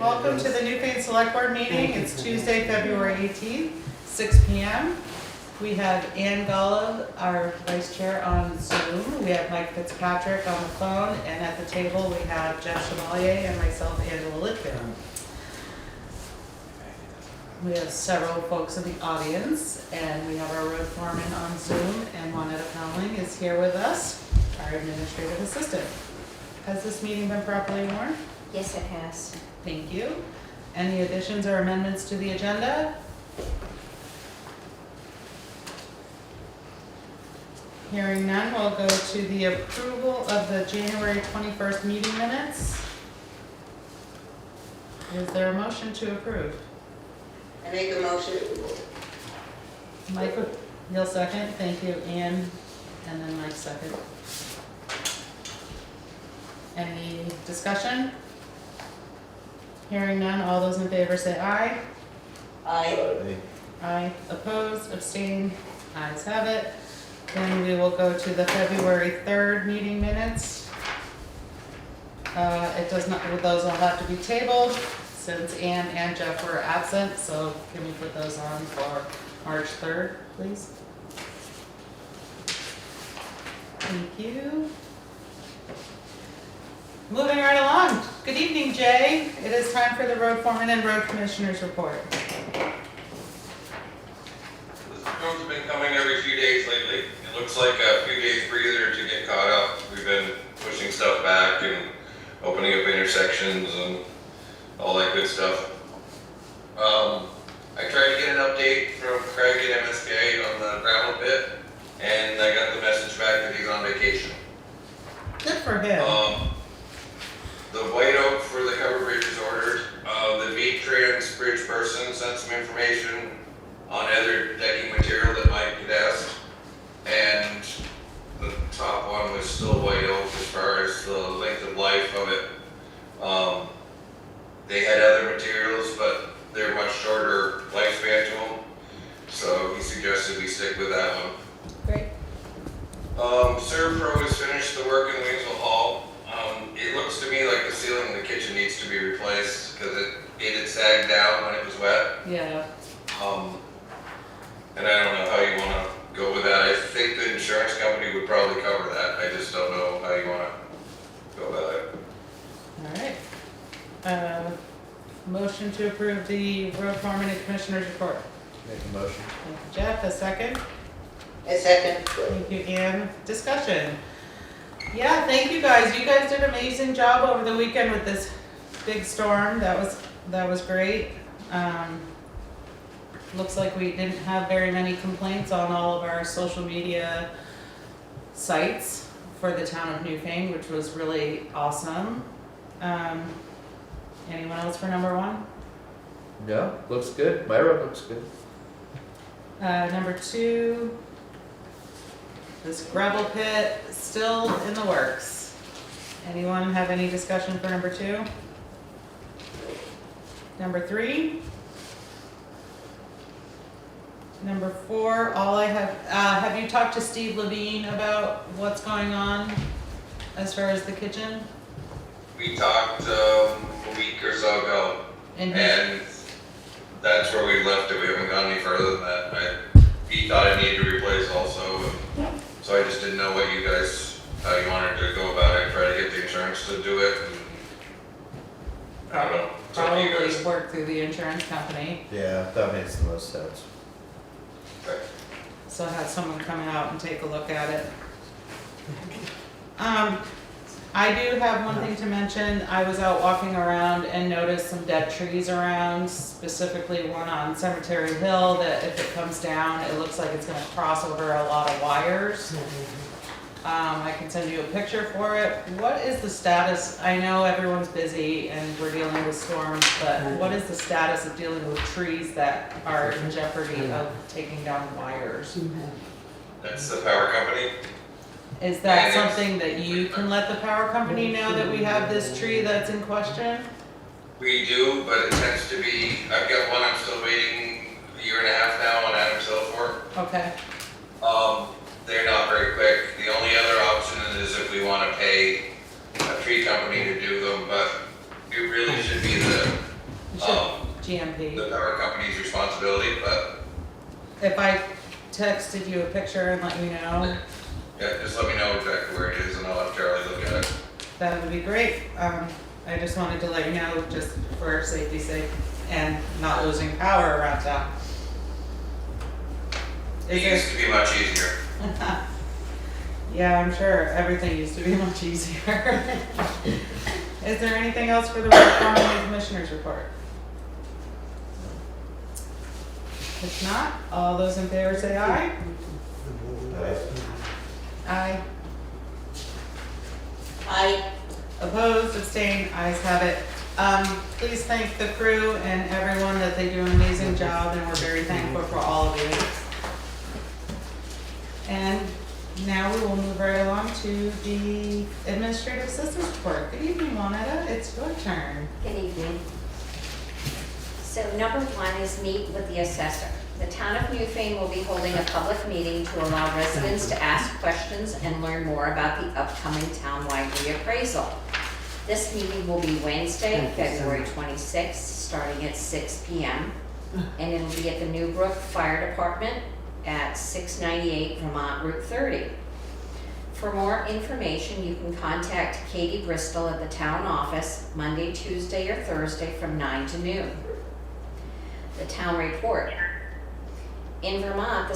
Welcome to the Newfane Selectboard meeting. It's Tuesday, February 18th, 6 p.m. We have Ann Golub, our vice chair, on Zoom. We have Mike Fitzpatrick on the phone, and at the table we have Jeff Chevalier and myself, Angela Litfield. We have several folks in the audience, and we have our road foreman on Zoom, and Juanetta Powling is here with us, our administrative assistant. Has this meeting been properly warned? Yes, it has. Thank you. Any additions or amendments to the agenda? Hearing none, we'll go to the approval of the January 21st meeting minutes. Is there a motion to approve? I make a motion. Mike, you'll second. Thank you, Ann, and then Mike second. Any discussion? Hearing none, all those in favor say aye. Aye. Aye. Opposed, abstained, ayes have it. Then we will go to the February 3rd meeting minutes. It does not, those will have to be tabled since Ann and Jeff were absent, so can we put those on for March 3rd, please? Thank you. Moving right along. Good evening, Jay. It is time for the road foreman and road commissioners report. The storm's been coming every few days lately. It looks like a few days breather to get caught up. We've been pushing stuff back and opening up intersections and all that good stuff. I tried to get an update from Craig at MSK on the gravel pit, and I got the message back that he's on vacation. Good for him. The white oak for the cover bridge is ordered. The V-Trans bridge person sent some information on other decking material that Mike had asked. And the top one was still white oak as far as the length of life of it. They had other materials, but they're much shorter lifespan to them. So he suggested we stick with that one. Great. Servpro has finished the work in Wingsville Hall. It looks to me like the ceiling in the kitchen needs to be replaced because it had sagged down when it was wet. Yeah. And I don't know how you want to go with that. I think the insurance company would probably cover that. I just don't know how you want to go about it. All right. Motion to approve the road foreman and commissioners report. Make a motion. Thank you, Jeff. A second. A second. Thank you, Ann. Discussion. Yeah, thank you guys. You guys did an amazing job over the weekend with this big storm. That was great. Looks like we didn't have very many complaints on all of our social media sites for the town of Newfane, which was really awesome. Anyone else for number one? No, looks good. My road looks good. Number two, this gravel pit still in the works. Anyone have any discussion for number two? Number three? Number four, all I have you talked to Steve Levine about what's going on as far as the kitchen? We talked a week or so ago, and that's where we left it. We haven't gone any further than that. He thought it needed to replace also, so I just didn't know what you guys, how you wanted to go about it. Try to get the insurance to do it. And I don't know. It's up to you Probably guys. work through the insurance company, Yeah, that makes the most sense. Okay. so have someone come out and take a look at it. I do have one thing to mention. I was out walking around and noticed some dead trees around, specifically one on Cemetery Hill that if it comes down, it looks like it's gonna cross over a lot of wires. I can send you a picture for it. What is the status? I know everyone's busy and we're dealing with storms, but what is the status of dealing with trees that are in jeopardy of taking down wires? That's the power company. Is that something that you can let the power company know that we have this tree that's in question? We do, but it tends to be, I've got one I'm still waiting a year and a half now on Adams Hill for. Okay, They're not very quick. The only other option is if we want to pay a tree company to do them, but it really should be the if I texted you a picture and let you know, Yeah, just let me know exactly where it is and I'll have Charlie look at it. that would be great. I just wanted to let you know, just for safety's sake, and not losing power around town. It used to be much easier. Yeah, I'm sure everything used to be much easier. Is there anything else for the County Commissioners report? If not, all those in favor say aye. Aye. Aye. Opposed, abstained, ayes have it. Please thank the crew and everyone that they do an amazing job, and we're very thankful for all of you. And now we will move right along to the administrative assistance report. Good evening, Juanetta, it's your turn. Good evening. So number 1 is meet with the assessor. The town of Newfane will be holding a public meeting to allow residents to ask questions and learn more about the upcoming townwide reappraisal. This meeting will be Wednesday, February 26th, starting at 6 p.m. And it'll be at the Newbrook Fire Department at 698 Vermont Route 30. For more information, you can contact Katie Bristol at the town office Monday, Tuesday, or Thursday from 9 to noon. The town report. In Vermont, the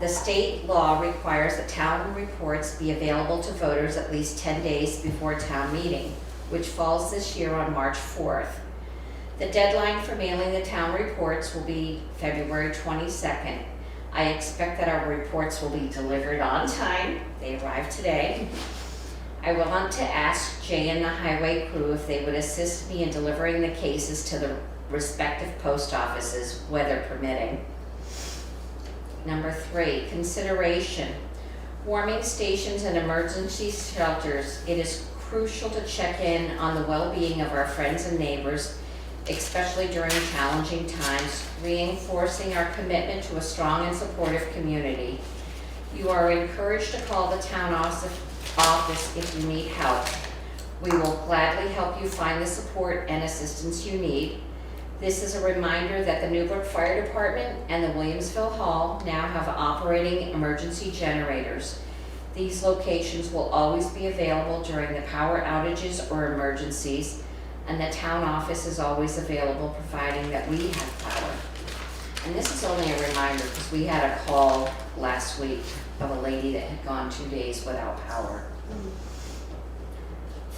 state law requires that town reports be available to voters at least 10 days before town meeting, which falls this year on March 4th. The deadline for mailing the town reports will be February 22nd. I expect that our reports will be delivered on time. They arrived today. I will want to ask Jay and the highway crew if they would assist me in delivering the cases to the respective post offices, weather permitting. Number 3, consideration. Warming stations and emergency shelters. It is crucial to check in on the well-being of our friends and neighbors, especially during challenging times, reinforcing our commitment to a strong and supportive community. You are encouraged to call the town office if you need help. We will gladly help you find the support and assistance you need. This is a reminder that the Newbrook Fire Department and the Williamsville Hall now have operating emergency generators. These locations will always be available during the power outages or emergencies, and the town office is always available providing that we have power. And this is only a reminder because we had a call last week of a lady that had gone 2 days without power.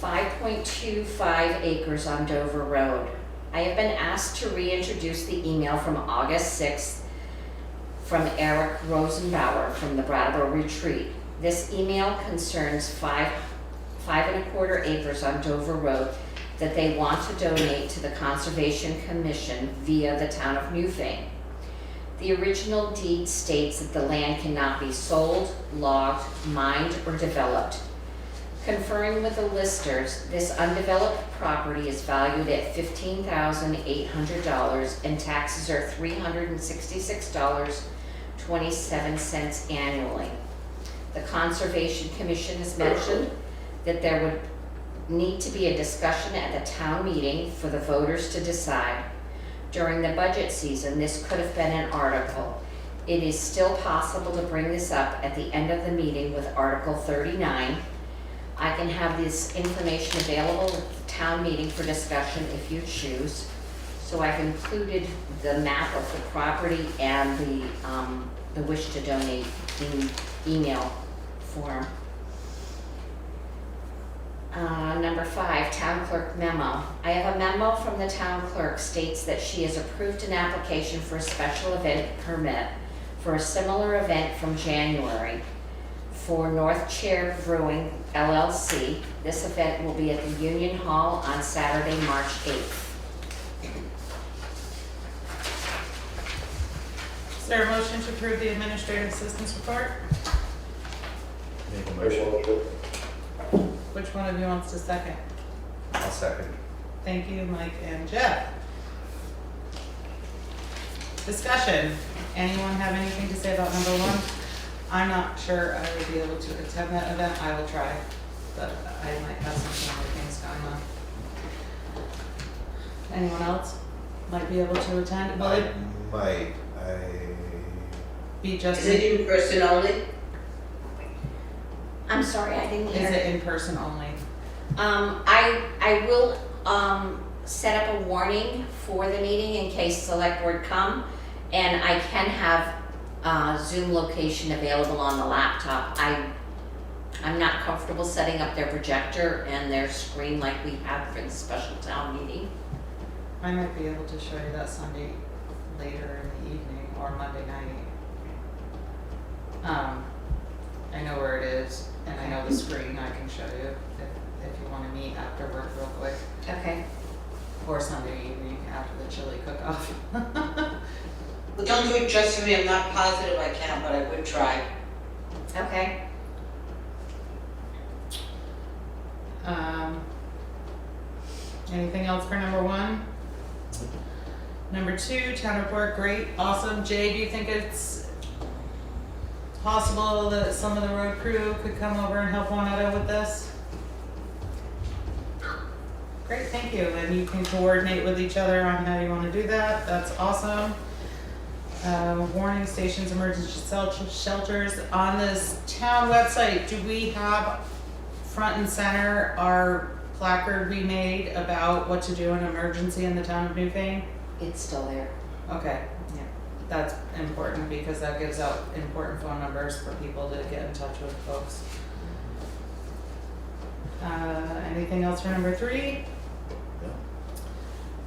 5.25 acres on Dover Road. I have been asked to reintroduce the email from August 6th from Eric Rosenbauer from the Brattleboro Retreat. This email concerns 5.25 acres on Dover Road that they want to donate to the Conservation Commission via the town of Newfane. The original deed states that the land cannot be sold, logged, mined, or developed. Conferring with the listers, this undeveloped property is valued at $15,800 and taxes are $366.27 annually. The Conservation Commission has mentioned that there would need to be a discussion at the town meeting for the voters to decide. During the budget season, this could have been an article. It is still possible to bring this up at the end of the meeting with Article 39. I can have this information available at the town meeting for discussion if you choose. So I've included the map of the property and the wish to donate in email form. Number 5, town clerk memo. I have a memo from the town clerk states that she has approved an application for a special event permit for a similar event from January for North Chair Brewing LLC. This event will be at the Union Hall on Saturday, March 8th. Is there a motion to approve the administrative assistance report? Make a motion. Which one of you wants to second? I'll second. Thank you, Mike and Jeff. Discussion. Anyone have anything to say about number 1? I'm not sure I would be able to attend that event. I will try, but I might have some other things going on. Anyone else might be able to attend? Well, I might. be just, Is it in person only? I'm sorry, I didn't hear. is it in person only? I will, set up a warning for the meeting in case select board come, and I can have, Zoom location available on the laptop. I'm not comfortable setting up their projector and their screen like we had for the special town meeting. I might be able to show you that Sunday later in the evening or Monday night. I know where it is and I know the screen. I can show you if you want to meet after work real quick. Okay. Or Sunday evening after the chili cook-off. Well, don't do it just for me, I'm not positive I can, but I would try. Okay. Anything else for number 1? Number 2, town report, great, awesome. Jay, do you think it's possible that some of the road crew could come over and help Juanetta with this? Great, thank you. And you can coordinate with each other on how you want to do that. That's awesome. Warning stations, emergency shelters. On this town website, do we have front and center our placard we made about what to do in an emergency in the town of Newfane? It's still there. Okay, yeah, that's important because that gives out important phone numbers for people to get in touch with folks. Anything else for number 3?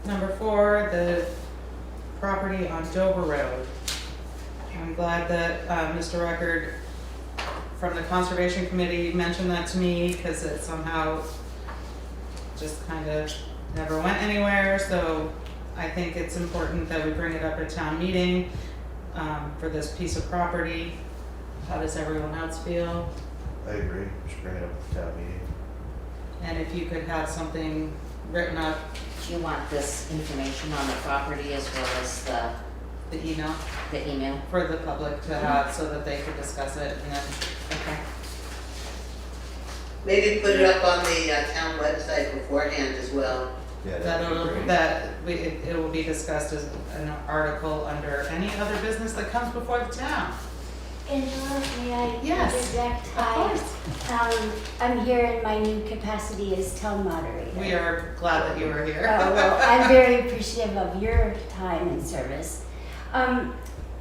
No. Number 4, the property on Dover Road. I'm glad that Mr. Record from the Conservation Committee mentioned that to me because it somehow just kind of never went anywhere. So I think it's important that we bring it up at town meeting for this piece of property. How does everyone else feel? I agree, we should bring it up at the town meeting. And if you could have something written up, Do you want this information on the property as well as the email the email? for the public to have so that they could discuss it and then, Okay. Maybe put it up on the town website beforehand as well. Yeah, that'd be great. it will be discussed as an article under any other business that comes before the town. Angela, may I Yes, interject? of course. I'm here in my new capacity as town moderator. We are glad that you are here. Oh, well, I'm very appreciative of your time and service.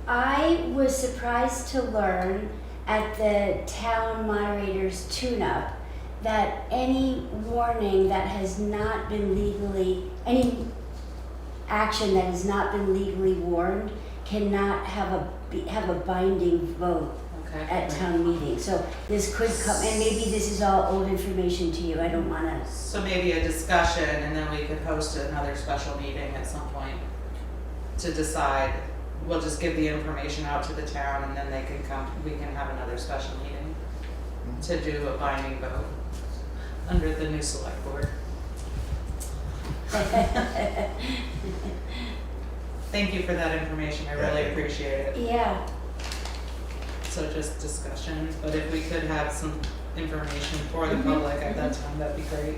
I was surprised to learn at the town moderator's tune-up that any warning that has not been legally, any action that has not been legally warned cannot have a binding vote Okay. at town meeting. So this could come, and maybe this is all old information to you, I don't wanna. So maybe a discussion and then we could host another special meeting at some point to decide. We'll just give the information out to the town and then they can come, we can have another special meeting to do a binding vote under the new select board. Thank you for that information, I really appreciate it. Yeah, So just discussion, but if we could have some information for the public at that time, that'd be great.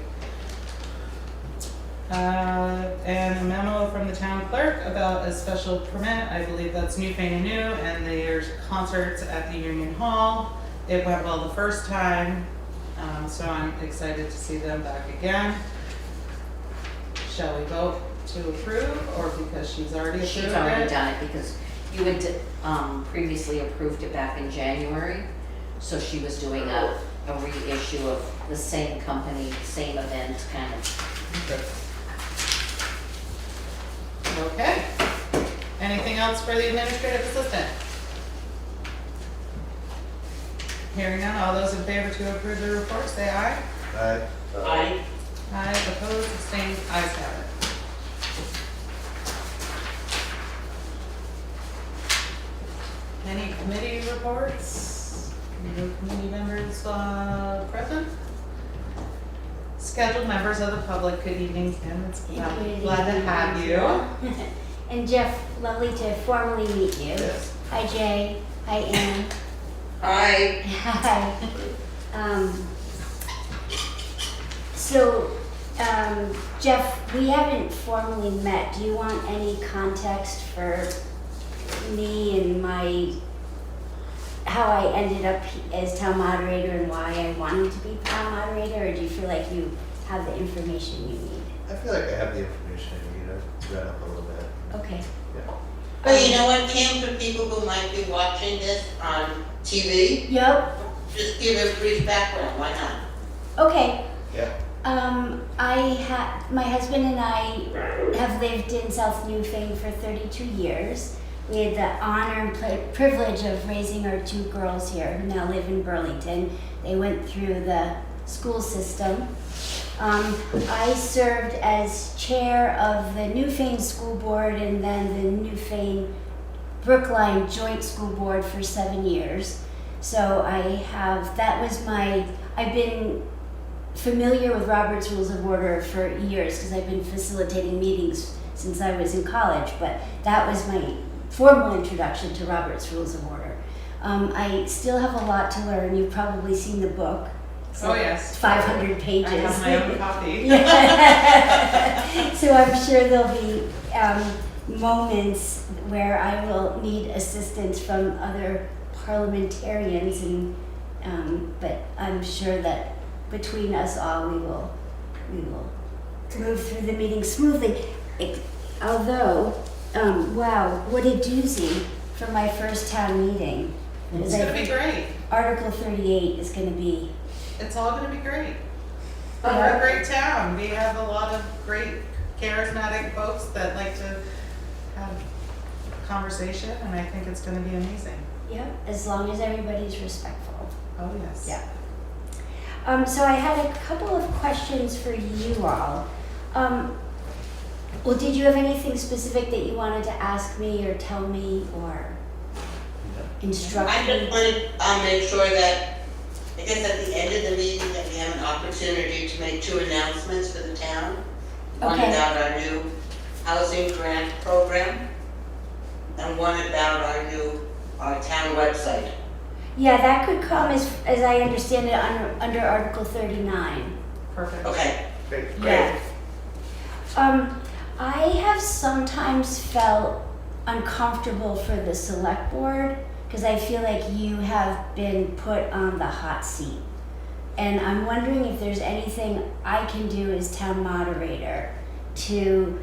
And a memo from the town clerk about a special permit, I believe that's Newfane and New, and there's concerts at the Union Hall. It went well the first time, so I'm excited to see them back again. Shall we vote to approve, or because she's already approved it? She's already done it because you had previously approved it back in January. So she was doing a reissue of the same company, same event kind of. Okay. Anything else for the administrative assistant? Hearing none, all those in favor to approve the report, say aye. Aye. Aye. Aye, opposed, abstained, ayes have it. Any committee reports? No committee members present? Scheduled members of the public, good evening, Kim, it's glad to have you. and Jeff, lovely to formally meet you. Yes. Hi Jay, hi Ann. Aye. Hi. So, Jeff, we haven't formally met. Do you want any context for me and my how I ended up as town moderator and why I wanted to be town moderator, or do you feel like you have the information you need? I feel like I have the information I need. I've read up a little bit. Okay. Yeah. But you know what, Kim, for people who might be watching this on TV, Yep. just give a brief background, why not? Okay. Yeah. My husband and I have lived in South Newfane for 32 years. We had the honor and privilege of raising our 2 girls here who now live in Burlington. They went through the school system. I served as chair of the Newfane School Board and then the Newfane Brookline Joint School Board for 7 years. So I've been familiar with Robert's Rules of Order for years because I've been facilitating meetings since I was in college, but that was my formal introduction to Robert's Rules of Order. I still have a lot to learn. You've probably seen the book. It's Oh, yes. 500 pages. I have my own copy. Yeah. So I'm sure there'll be moments where I will need assistance from other parliamentarians, but I'm sure that between us all, we will move through the meeting smoothly. Although, wow, what a doozy for my first town meeting. It's gonna be great. Article 38 is gonna be. It's all gonna be great. We're a great town. We have a lot of great charismatic folks that like to have conversation, and I think it's gonna be amazing. Yep, as long as everybody's respectful. Oh, yes. Yeah. So I had a couple of questions for you all. Well, did you have anything specific that you wanted to ask me or tell me or instruct I me? just wanted to make sure that, I guess at the end of the meeting, that we have an opportunity to make 2 announcements for the town. One Okay. about our new housing grant program, and one about our new town website. Yeah, that could come as I understand it under Article 39. Perfect. Okay, Great. Yeah. I have sometimes felt uncomfortable for the select board because I feel like you have been put on the hot seat. And I'm wondering if there's anything I can do as town moderator to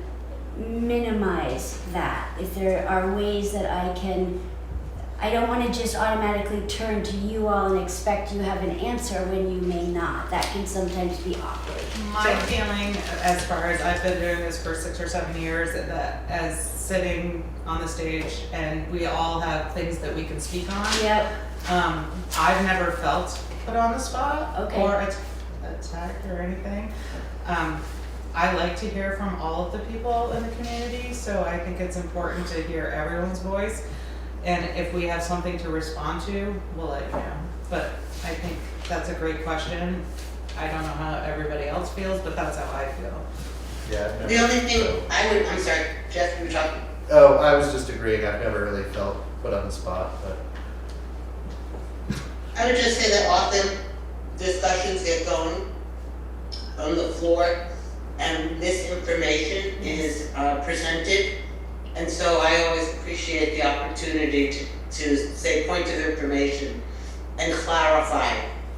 minimize that. If there are ways that I don't want to just automatically turn to you all and expect you have an answer when you may not. That can sometimes be awkward. My feeling, as far as I've been doing this for 6 or 7 years, that as sitting on the stage and we all have things that we can speak on. Yep. I've never felt put on the spot Okay. or attacked or anything. I like to hear from all of the people in the community, so I think it's important to hear everyone's voice. And if we have something to respond to, we'll let you know. But I think that's a great question. I don't know how everybody else feels, but that's how I feel. Yeah. I've the never- only thing I'm sorry, Jeff, you were talking. Oh, I was just agreeing. I've never really felt put on the spot, but I would just say that often discussions get going on the floor and misinformation is presented. And so I always appreciate the opportunity to say points of information and clarify.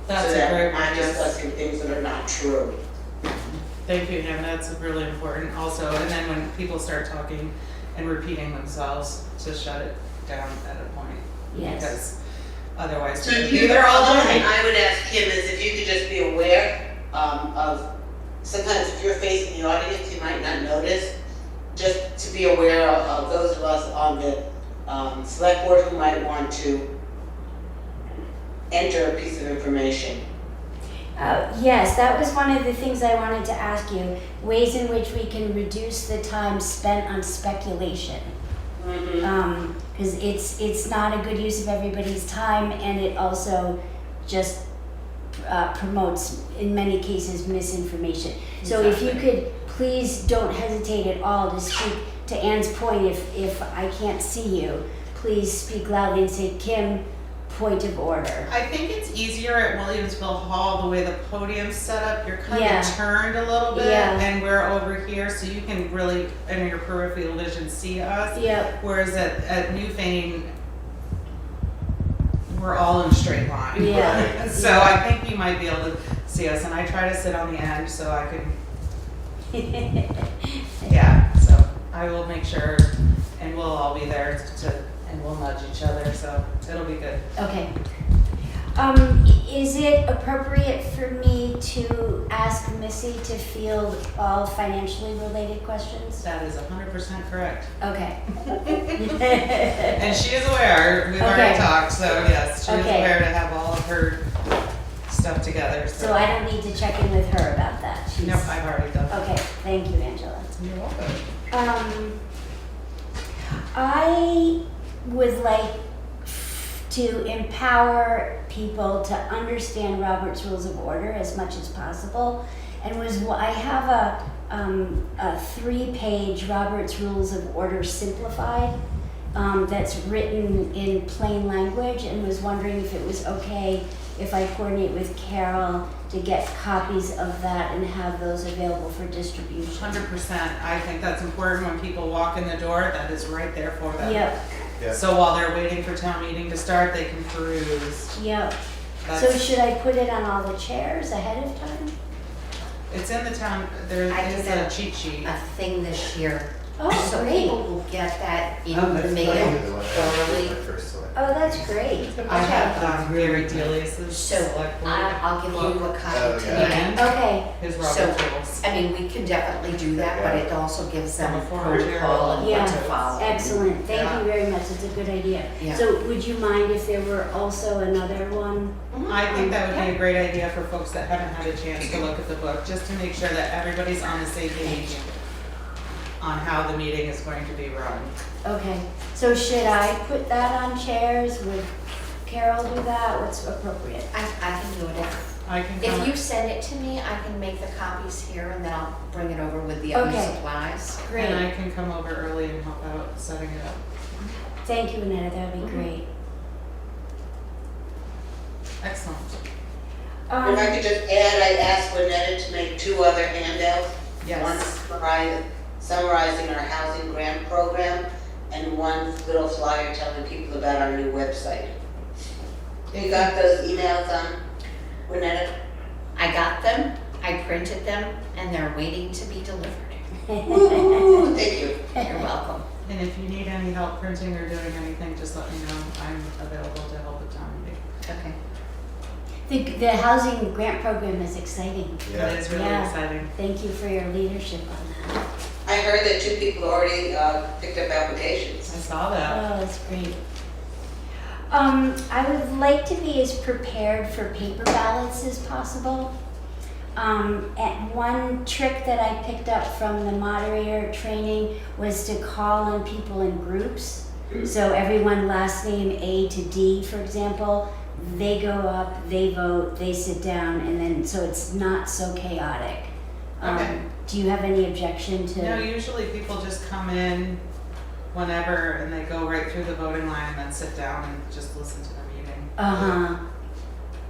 That's so a that great we're not one, yes. discussing things that are not true. Thank you, Kim. That's really important also. And then when people start talking and repeating themselves, to shut it down at a point. Yes. Because otherwise, So if you, they're all other doing thing I would ask Kim is if you could just be aware of, sometimes if you're facing the audience, you might not notice, just to be aware of those of us on the select board who might want to enter a piece of information. Yes, that was one of the things I wanted to ask you. Ways in which we can reduce the time spent on speculation. Mm-hmm. Because it's not a good use of everybody's time, and it also just promotes, in many cases, misinformation. So if you could, please don't hesitate at all to speak to Anne's point. If I can't see you, please speak loudly and say, Kim, point of order. I think it's easier at Williamsville Hall, the way the podium's set up, you're kind Yeah. of turned a little bit, Yeah. and we're over here, so you can really, in your peripheral vision, see us. Yep. Whereas at Newfane, we're all in a straight line. Yeah. So I think you might be able to see us, and I try to sit on the end so I can, yeah, so I will make sure, and we'll all be there and we'll nudge each other, so it'll be good. Okay. Is it appropriate for me to ask Missy to field all financially related questions? That is 100% correct. Okay. And she is aware, we've already Okay. talked, so yes, she is Okay. aware to have all of her stuff together, So I don't need to check in with her about that? She's- Nope, I've already done that. Okay, thank you, Angela. You're welcome. I would like to empower people to understand Robert's Rules of Order as much as possible, and I have a 3-page Robert's Rules of Order simplified that's written in plain language, and was wondering if it was okay if I coordinate with Carol to get copies of that and have those available for distribution. 100%. I think that's important when people walk in the door, that is right there for them. Yep, Yeah. So while they're waiting for town meeting to start, they can peruse. yep. So That's, should I put it on all the chairs ahead of time? it's in the town, there I is did a that. cheat sheet. A thing this year, Oh, so great. people will get that in Oh, the that's mail great. early. Oh, that's great. I Okay. have Gary Delius's So select board, I'll give you a Oh, copy yeah. tonight. and Okay, his So- Robert's rules. I mean, we can definitely do that, but it also gives them Before protocol and Yeah. what to follow. excellent. Thank Yeah. you very much. It's a good idea. Yeah. So would you mind if there were also another one? I think that would be a great idea for folks that haven't had a chance to look at the book, just to make sure that everybody's on the same page on how the meeting is going to be run. Okay, so should I put that on chairs? Would Carol do that? What's appropriate? I can do it. I can If come, you send it to me, I can make the copies here and then I'll bring it over with the other Okay. supplies. and Great. I can come over early and help out setting it up. Thank you, Annetta. That would be Mm-hmm. great. Excellent. If I could just add, I asked Lynetta to make 2 other handouts. One Yes. summarizing our housing grant program, and one little flyer telling people about our new website. You got those emails, Lynetta? I got them, I printed them, and they're waiting to be delivered. Woo-hoo, thank you. You're welcome. And if you need any help printing or doing anything, just let me know. I'm available to help at town meeting. Okay. The housing grant program is exciting. Yeah. It is really Yeah. exciting. Thank you for your leadership on that. I heard that 2 people already picked up I applications. saw that. Oh, that's great. I would like to be as prepared for paper ballots as possible. And one trick that I picked up from the moderator training was to call on people in groups. So everyone last name A to D, for example, they go up, they vote, they sit down, and then, so it's not so chaotic. Okay. Do you have any objection to? No, usually people just come in whenever and they go right through the voting line and then sit down and just listen to the meeting. Uh-huh.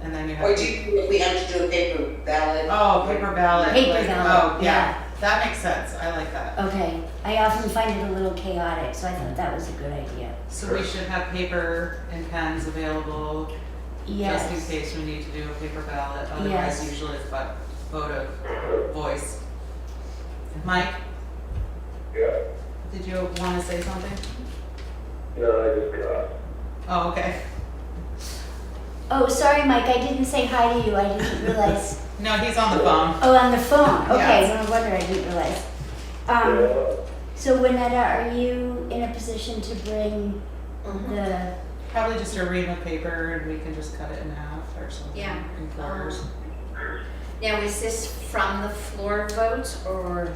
And then you Or have do you, we have to do a paper ballot? oh, paper ballot. Paper like- ballot, Oh, yeah. That makes sense. I like that. Okay, I often find it a little chaotic, so I thought that was a good idea. So we should have paper and pens available just in Yes. case we need to do a paper ballot. Otherwise, Yes. usually it's but vote of voice. Mike, Yeah, did you want to say something? no, I just got. Oh, okay. Oh, sorry, Mike, I didn't say hi to you, I didn't realize. No, he's on the phone. Oh, on the phone, okay, Yes. no wonder I didn't realize. So Winetta, are you in a position to bring the, Probably just a ream of paper and we can just cut it in half or something. Yeah. In quarters. Now, is this from the floor vote, or,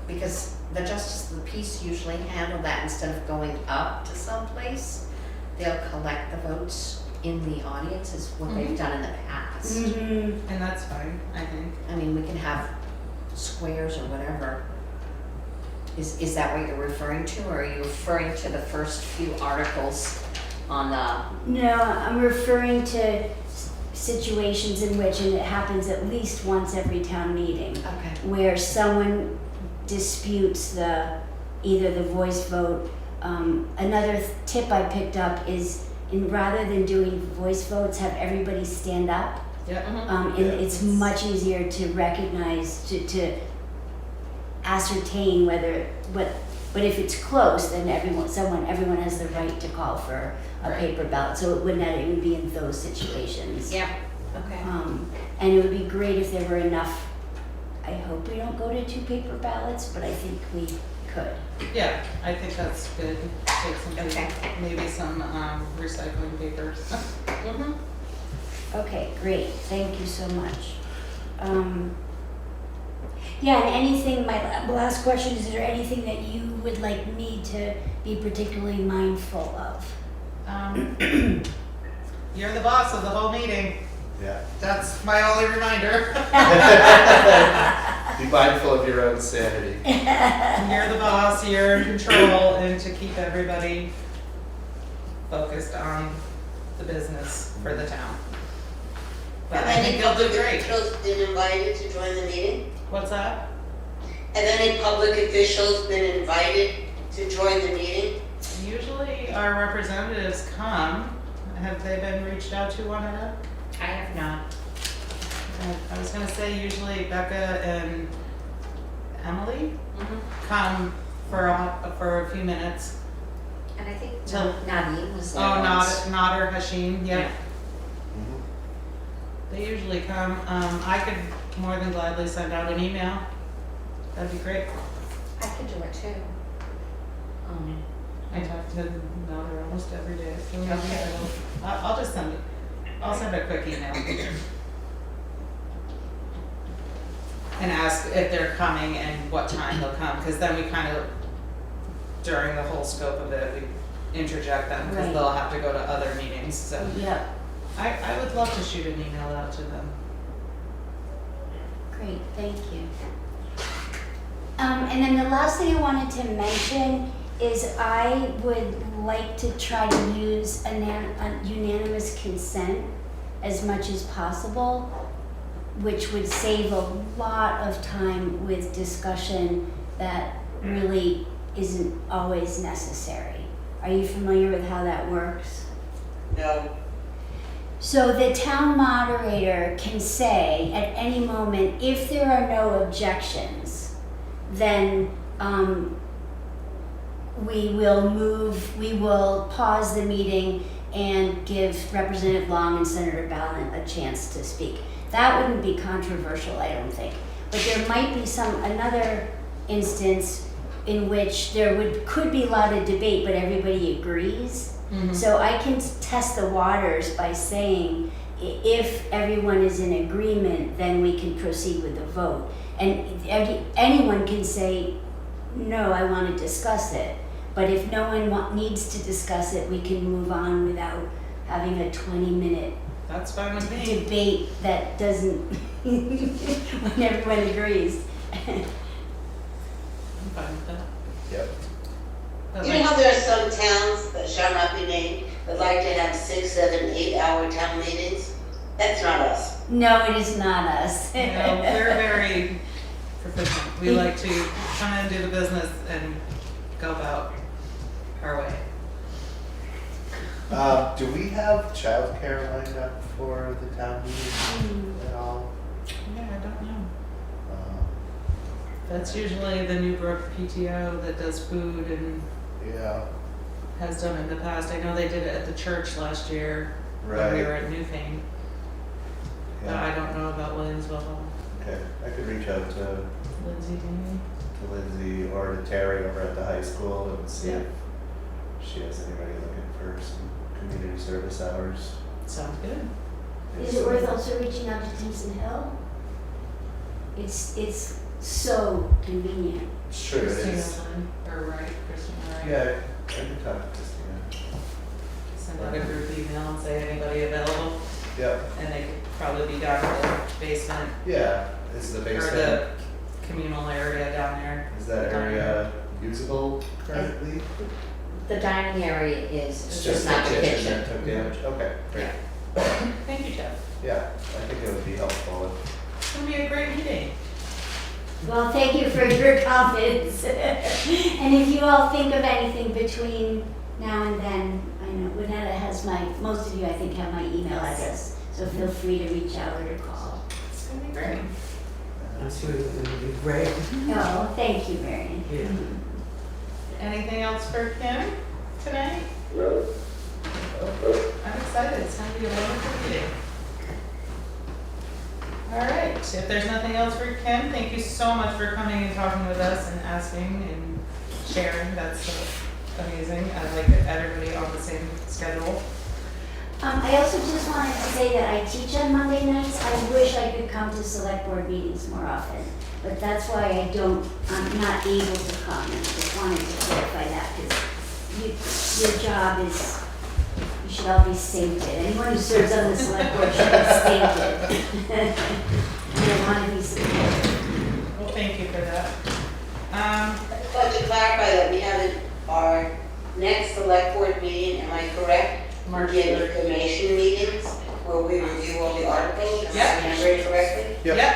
because the justice of the peace usually handle that instead of going up to someplace, they'll collect the votes in the audience, is what they've done in the past. mhm, And that's fine, I think. I mean, we can have squares or whatever. Is that what you're referring to, or are you referring to the first few articles on the, no, I'm referring to situations in which, and it happens at least once every town meeting, okay, where someone disputes either the voice vote. Another tip I picked up is and rather than doing voice votes, have everybody stand up. Yep. And Yeah. it's much easier to recognize, to ascertain whether, but if it's close, then everyone has the right to call for a Right. paper ballot, so it would be in those situations. Yeah, okay. And it would be great if there were enough, I hope we don't go to 2 paper ballots, but I think we could. Yeah, I think that's good. Take some, Okay. maybe some recycling paper. Mm-hmm. Okay, great, thank you so much. Yeah, and anything, my last question is there anything that you would like me to be particularly mindful of? You're the boss of the whole meeting. Yeah. That's my only reminder. Be mindful of your own sanity. You're the boss, you're in control, and to keep everybody focused on the business for the town. But I think you'll do great. Officials been invited to join the meeting? What's that? Have any public officials been invited to join the meeting? Usually our representatives come. Have they been reached out to one of them? I have not. I was gonna say usually Becca and Emily Mm-hmm. come for a few minutes. And I think Till- Nadine was there Oh, once. Nod or Hashim, yep. Yeah. Mhm. They usually come. I could more than gladly send out an email. That'd be great. I could do it too. I talk to Nod almost every day, so maybe Okay. I'll just send it. I'll send a quick email. And ask if they're coming and what time they'll come, because then we kind of, during the whole scope of it, we interject them, because Right. they'll have to go to other meetings, so. Yep, I would love to shoot an email out to them. great, thank you. And then the last thing I wanted to mention is I would like to try to use a unanimous consent as much as possible, which would save a lot of time with discussion that really isn't always necessary. Are you familiar with how that works? No. So the town moderator can say at any moment, if there are no objections, then we will pause the meeting and give Representative Long and Senator Ballin a chance to speak. That wouldn't be controversial, I don't think. But there might be another instance in which could be a lot of debate, but everybody agrees. So I can test the waters by saying, if everyone is in agreement, then we can proceed with the vote. And anyone can say, no, I want to discuss it. But if no one needs to discuss it, we can move on without having a 20-minute That's fine with me. debate that doesn't, when everyone agrees. I'm fine with that. Yep. But You know how there are some towns that shall not be named that like to have 6, 7, 8-hour town meetings? That's not us. No, it is not us. No, we're very proficient. We like to come in, do the business, and go about our way. Do we have childcare lined up for the town meeting at all? Yeah, I don't know. Uh, That's usually the Newbrook PTO that does food and Yeah, has done in the past. I know they did it at the church last year when we right. were at Newfane. But I Yeah, don't know about Williamsville. okay. I could reach out to Lindsay, maybe? Lindsay or to Terry over at the high school and see Yeah. if she has anybody looking for some community service hours. Sounds good. Is it worth also reaching out to Timpson Hill? It's so convenient. Sure it Christina is. Lynn, or right, Christina, right? Yeah, I can talk to Christina. Send out a group email and say anybody available, Yep, and they could probably be down in the basement yeah, is the or basement, the communal area down there. is that area usable currently? The dining area is It's just not the kitchen. that took damage, okay, great. Thank you, Jeff. Yeah, I think it would be helpful It's gonna be a great meeting. Well, thank you for your confidence. And if you all think of anything between now and then, I know Winetta has most of you I think have my email address, so feel free to reach out or to call. It's gonna be great. I'm sure it's gonna be great. Oh, thank you, Marion. Yeah. Anything else for Kim tonight? No? I'm excited, it's gonna be a wonderful meeting. All right, if there's nothing else for Kim, thank you so much for coming and talking with us and asking and sharing, that's so amazing. I like that everybody on the same schedule. I also just wanted to say that I teach on Monday nights. I wish I could come to select board meetings more often, but that's why I'm not able to come. And just wanted to clarify that because your job is, you should all be sainted. Anyone who serves on the select board should be sainted. And I want to be supported. Well, thank you for that. But to clarify that we have our next select board meeting, am I correct? March The 3rd. information meetings where we review all the articles, am I Yep. remembering correctly? Yep.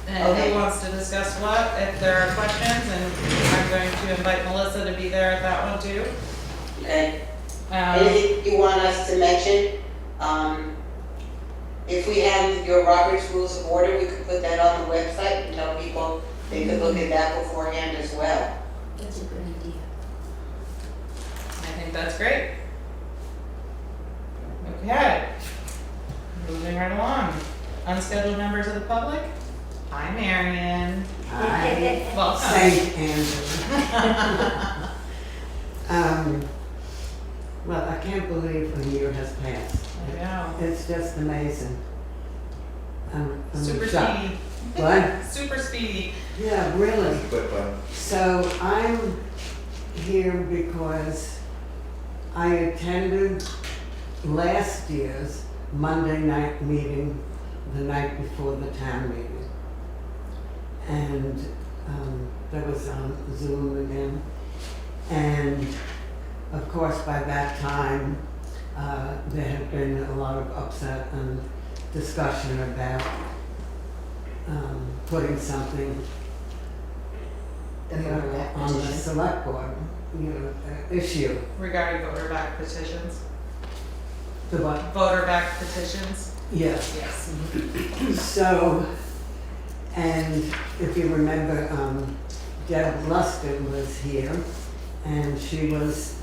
And Okay. who wants to discuss what, if there are questions, and I'm going to invite Melissa to be there at that one too. Okay. Anything you want us to mention? If we have your Robert's Rules of Order, we could put that on the website and tell people they could look at that beforehand as well. That's a good idea. I think that's great. Okay. Moving right along. Unscheduled members of the public. Hi, Marion. I Welcome. Saint Andrew. Well, I can't believe a year has passed. I know. It's just amazing. I'm Super shocked. speedy. What? Super speedy. Yeah, really. Quick one. So I'm here because I attended last year's Monday night meeting the night before the town meeting. And that was on Zoom again. And of course, by that time, there had been a lot of upset and discussion about putting something on the select board, issue. Regarding voter back petitions. The what? Voter back petitions. Yes. Yes. So, and if you remember, Deb Luskin was here, and she was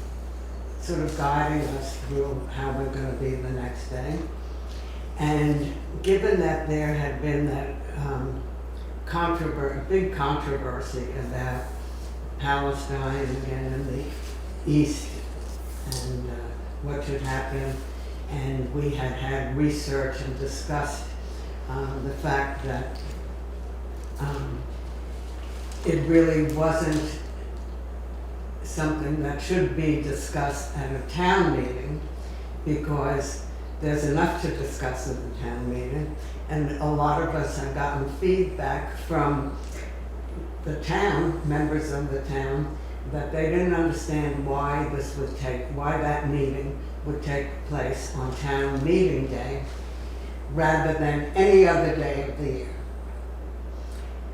sort of guiding us through how we're going to be the next day. And given that there had been that big controversy about Palestine again in the East and what should happen, and we had had research and discussed the fact that it really wasn't something that should be discussed at a town meeting, because there's enough to discuss at the town meeting, and a lot of us have gotten feedback from the town, members of the town, that they didn't understand why that meeting would take place on town meeting day rather than any other day of the year.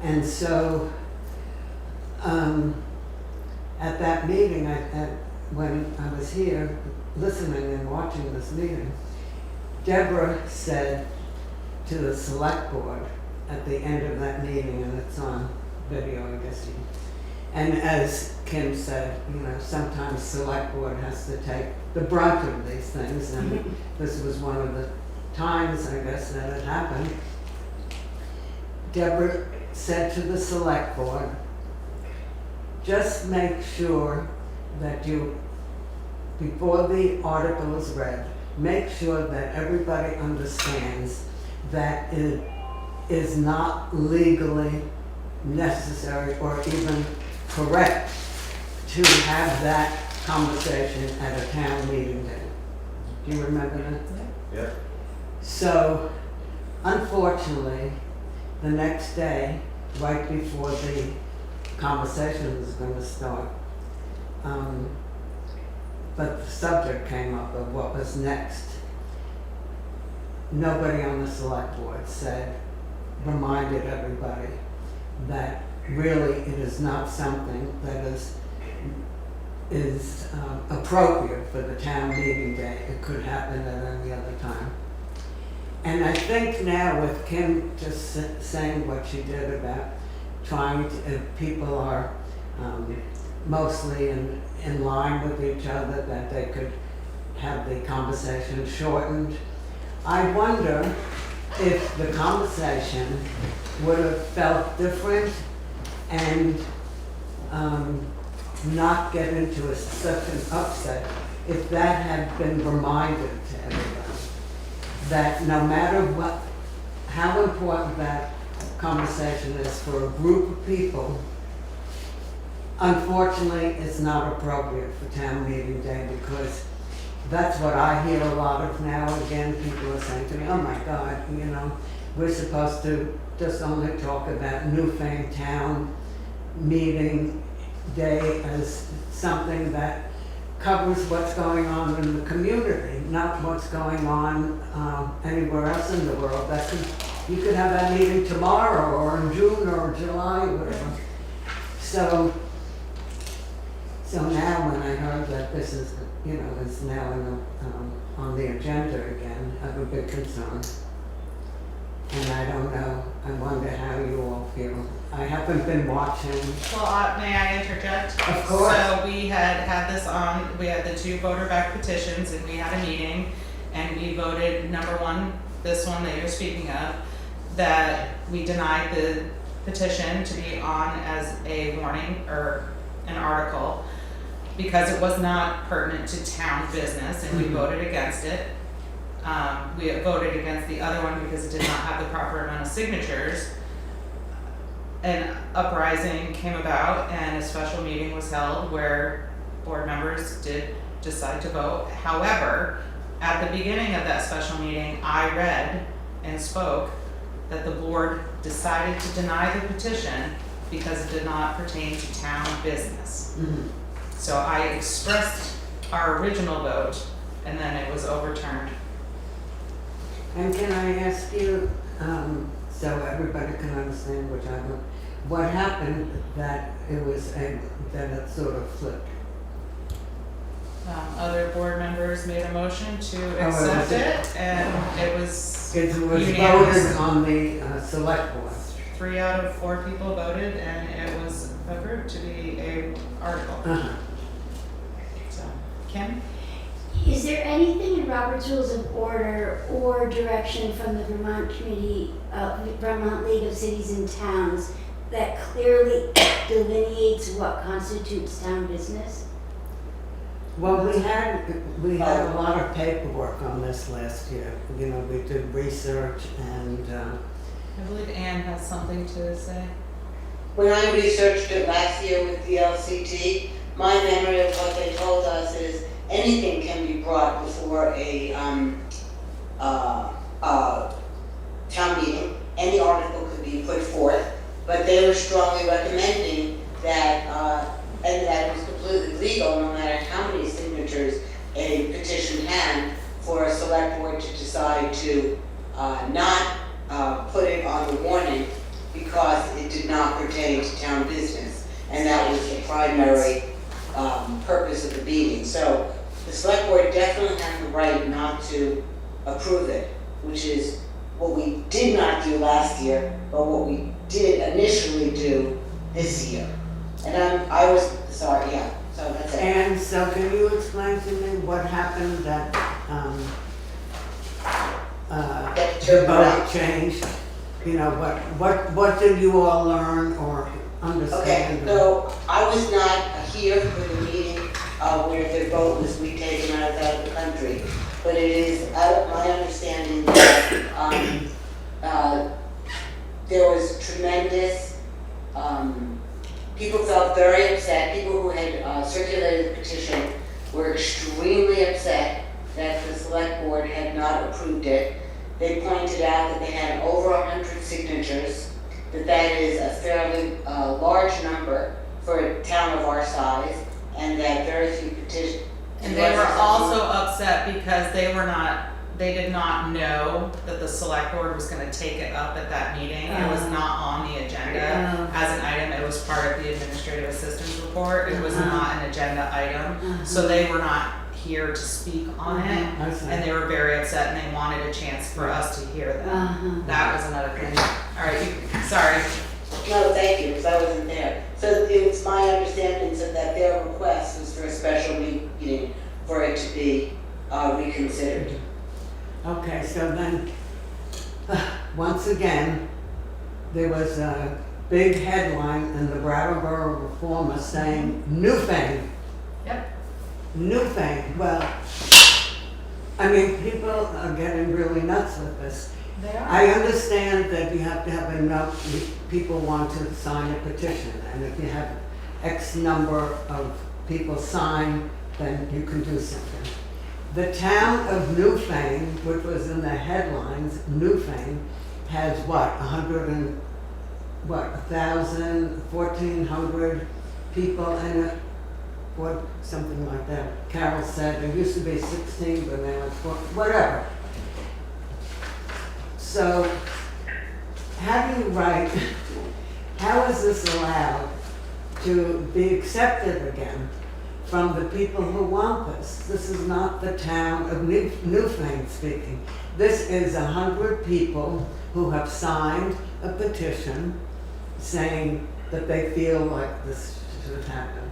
And so, at that meeting, when I was here listening and watching this meeting, Deborah said to the select board at the end of that meeting, and it's on video, I guess, and as Kim said, sometimes select board has to take the brunt of these things, and this was one of the times, I guess, that it happened. Deborah said to the select board, just make sure that before the article is read, make sure that everybody understands that it is not legally necessary or even correct to have that conversation at a town meeting day. Do you remember that? Yeah. So, unfortunately, the next day, right before the conversation was going to start, but the subject came up of what was next. Nobody on the select board reminded everybody that really it is not something that is is appropriate for the town meeting day. It could happen at any other time. And I think now with Kim just saying what she did about trying to, if people are mostly in line with each other, that they could have the conversation shortened. I wonder if the conversation would have felt different and not get into such an upset if that had been reminded to everybody. That no matter what, how important that conversation is for a group of people, unfortunately, it's not appropriate for town meeting day, because that's what I hear a lot of now. Again, people are saying to me, oh my God, you know, we're supposed to just only talk about Newfane town meeting day as something that covers what's going on in the community, not what's going on anywhere else in the world. You could have that meeting tomorrow or in June or July, whatever. So now when I heard that this is, you know, is now on the agenda again, I have a big concern. And I don't know, I wonder how you all feel. I haven't been watching. Well, may I interject? Of course. So we had this on, we had the 2 voter back petitions, and we had a meeting, and we voted number 1, this one that you're speaking of, that we denied the petition to be on as a warning or an article because it was not pertinent to town business, and we voted against it. We voted against the other one because it did not have the proper amount of signatures. An uprising came about and a special meeting was held where board members did decide to vote. However, at the beginning of that special meeting, I read and spoke that the board decided to deny the petition because it did not pertain to town business. Mm-hmm. So I expressed our original vote, and then it was overturned. And can I ask you, so everybody can understand what happened that that it sort of flipped? Other board members made a motion to Oh, accept it, and it was It was unanimous. voted on the select board. 3 out of 4 people voted, and it was approved to be a article. Uh-huh. So, Kim? Is there anything in Robert's Rules of Order or direction from the Vermont Vermont League of Cities and Towns that clearly delineates what constitutes town business? Well, we had a lot of paperwork on this last year. You know, we did research and, I believe Anne has something to say. When I researched it last year with the LCT, my memory of what they told us is anything can be brought before a town meeting. Any article could be put forth, but they were strongly recommending that, and that it was completely legal, no matter how many signatures a petition had, for a select board to decide to not put it on the warning because it did not pertain to town business, and that was the primary purpose of the meeting. So the select board definitely has the right not to approve it, which is what we did not do last year, but what we did initially do this year. And I was sorry, yeah. So that's it. And so can you explain to me what happened that the vote changed? You know, what did you all learn or understand? Okay, so I was not here for the meeting where the vote was taken out of the country, but it is out of my understanding that there was tremendous, people felt very upset. People who had circulated the petition were extremely upset that the select board had not approved it. They pointed out that they had over 100 signatures, that is a fairly large number for a town of our size, and that very few petitions. And they were also upset because they did not know that the select board was gonna take it up at that meeting. It was not on the agenda as an item. It was part of the administrative assistance report. report, it was not an agenda item, so they were not here to speak on it, I see. and they were very upset, and they wanted a chance for us to hear them. That was another thing. All right, sorry. No, thank you, because I wasn't there. So it's my understanding so that their request was for a special meeting for it to be reconsidered. Okay, so then, once again, there was a big headline in the Brattleboro Reformer saying, Newfane. Yep. Newfane, well, I mean, people are getting really nuts with this. They are. I understand that you have to have enough people want to sign a petition, and if you have X number of people sign, then you can do something. The town of Newfane, which was in the headlines, Newfane, has what, 1,000, 1,400 people in it, or something like that. Carol said there used to be 16, but now it's 4, whatever. So, how do you write, how is this allowed to be accepted again from the people who want this? This is not the town of Newfane speaking. This is 100 people who have signed a petition saying that they feel like this should happen.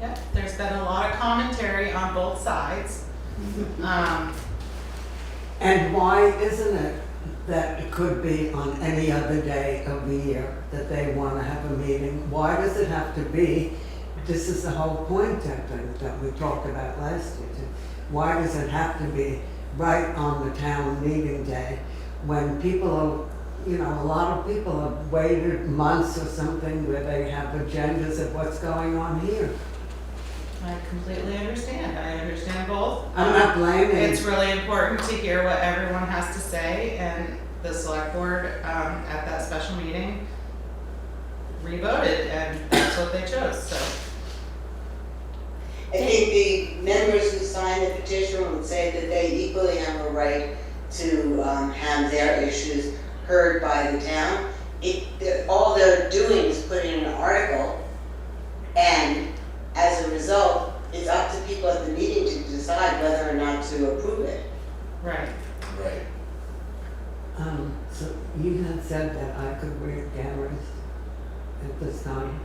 Yep, there's been a lot of commentary on both sides. And why isn't it that it could be on any other day of the year that they want to have a meeting? Why does it have to be, this is the whole point that we talked about last year, too. Why does it have to be right on the town meeting day when people are, you know, a lot of people have waited months or something where they have agendas of what's going on here? I completely understand. I understand both. I'm not blaming. It's really important to hear what everyone has to say, and the select board at that special meeting re-voted, and that's what they chose, so. I think the members who signed the petition would say that they equally have a right to have their issues heard by the town. All they're doing is putting in an article, and as a result, it's up to people at the meeting to decide whether or not to approve it. Right. Right. So you had said that I could read Gary's at this time.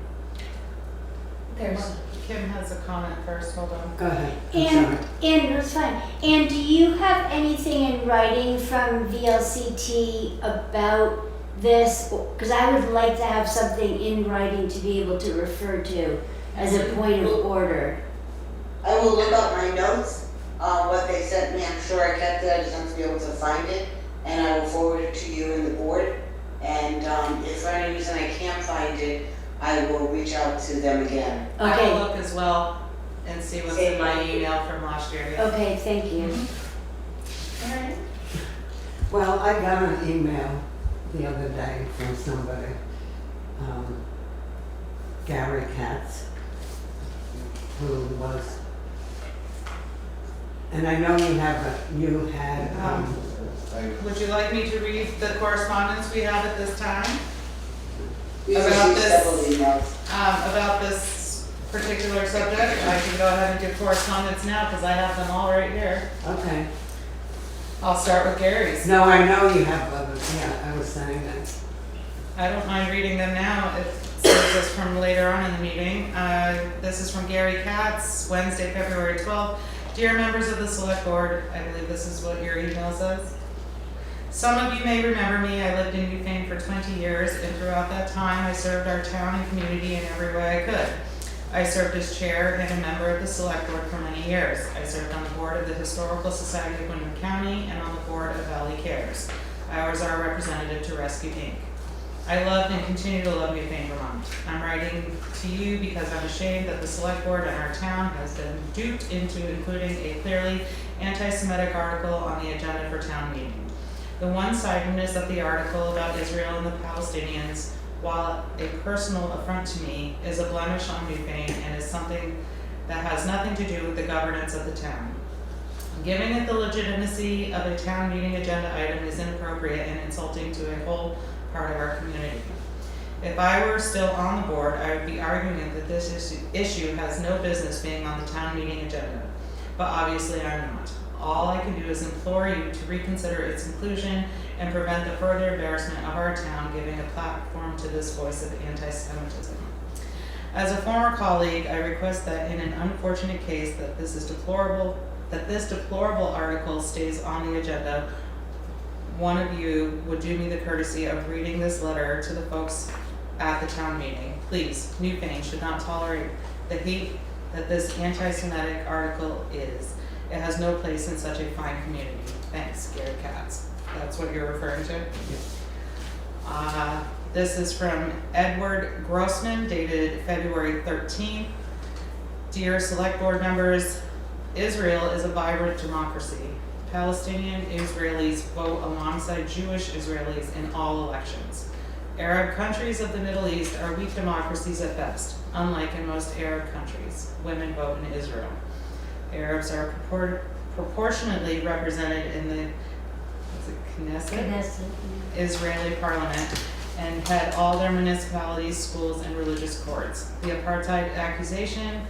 Kim has a comment first, hold on. Go ahead. And that's fine. And do you have anything in writing from VLCT about this? Because I would like to have something in writing to be able to refer to as a point of order. I will look up my notes, what they sent me. I'm sure I kept it, I just have to be able to find it, and I will forward it to you and the board. And if for any reason I can't find it, I will reach out to them again. I Okay. will look as well and see what's in my email from last year. Yeah. Okay, thank you. All right. Well, I got an email the other day from somebody, Gary Katz, who was, and I know you had, Would you like me to read the correspondence we have at this time? We About received this- several emails. About this particular subject? I can go ahead and give correspondence now because I have them all right here. okay. I'll start with Gary's. No, I know you have others, yeah, I was saying that. I don't mind reading them now. It says this from later on in the meeting. This is from Gary Katz, Wednesday, February 12th. Dear members of the select board, I believe this is what your email says. Some of you may remember me. I lived in Newfane for 20 years, and throughout that time I served our town and community in every way I could. I served as chair and a member of the select board for many years. I served on the board of the Historical Society of Windham County and on the board of Valley Cares. I was our representative to Rescue Inc. I loved and continue to love Newfane, Vermont. I'm writing to you because I'm ashamed that the select board and our town has been duped into including a clearly anti-Semitic article on the agenda for town meeting. The one-sidedness of the article about Israel and the Palestinians, while a personal affront to me, is a blemish on Newfane and is something that has nothing to do with the governance of the town. Giving it the legitimacy of a town meeting agenda item is inappropriate and insulting to a whole part of our community. If I were still on the board, I would be arguing that this issue has no business being on the town meeting agenda. But obviously I'm not. All I can do is implore you to reconsider its inclusion and prevent the further embarrassment of our town giving a platform to this voice of anti-Semitism. As a former colleague, I request that in an unfortunate case that this deplorable article stays on the agenda, one of you would do me the courtesy of reading this letter to the folks at the town meeting. Please, Newfane should not tolerate the hate that this anti-Semitic article is. It has no place in such a fine community. Thanks, Gary Katz. That's what you're referring to? This is from Edward Grossman, dated February 13th. Dear Select Board members, Israel is a vibrant democracy. Palestinian Israelis vote alongside Jewish Israelis in all elections. Arab countries of the Middle East are weak democracies at best, unlike in most Arab countries. Women vote in Israel. Arabs are proportionately represented in the Knesset? Israeli parliament and head all their municipalities, schools, and religious courts. The apartheid accusation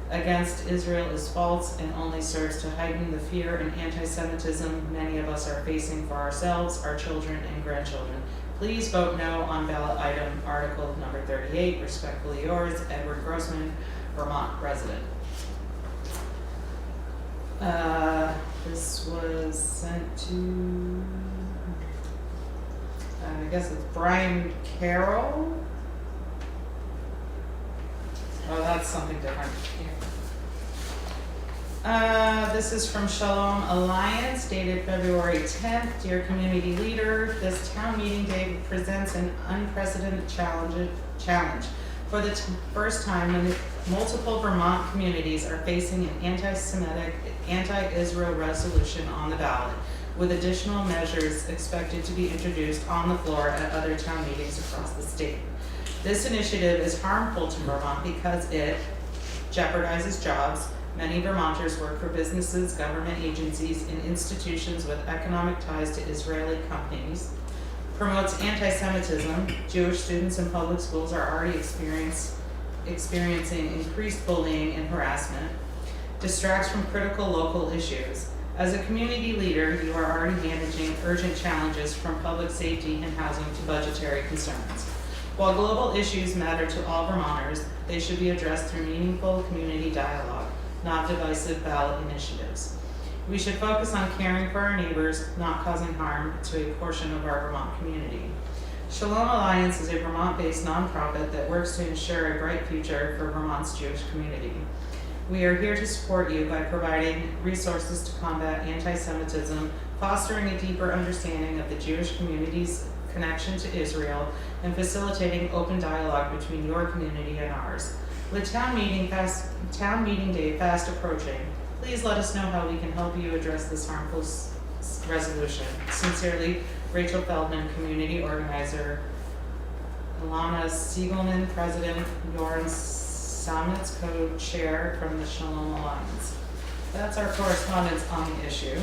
against Israel is false and only serves to heighten the fear and anti-Semitism many of us are facing for ourselves, our children, and grandchildren. Please vote no on ballot item article number 38. Respectfully yours, Edward Grossman, Vermont resident. This was sent to, I guess it's Brian Carroll. Oh, that's something different. This is from Shalom Alliance, dated February 10th. Dear community leader, this town meeting day presents an unprecedented challenge. For the first time, multiple Vermont communities are facing an anti-Semitic, anti-Israel resolution on the ballot, with additional measures expected to be introduced on the floor at other town meetings across the state. This initiative is harmful to Vermont because it jeopardizes jobs. Many Vermonters work for businesses, government agencies, and institutions with economic ties to Israeli companies, promotes anti-Semitism. Jewish students in public schools are already experiencing increased bullying and harassment, distracts from critical local issues. As a community leader, you are already managing urgent challenges from public safety and housing to budgetary concerns. While global issues matter to all Vermonters, they should be addressed through meaningful community dialogue, not divisive ballot initiatives. We should focus on caring for our neighbors, not causing harm to a portion of our Vermont community. Shalom Alliance is a Vermont-based nonprofit that works to ensure a bright future for Vermont's Jewish community. We are here to support you by providing resources to combat anti-Semitism, fostering a deeper understanding of the Jewish community's connection to Israel, and facilitating open dialogue between your community and ours. With town meeting day fast approaching, please let us know how we can help you address this harmful resolution. Sincerely, Rachel Feldman, community organizer. Ilana Siegelman, president. Jorn Samitz, co-chair from the Shalom Alliance. That's our correspondence on the issue.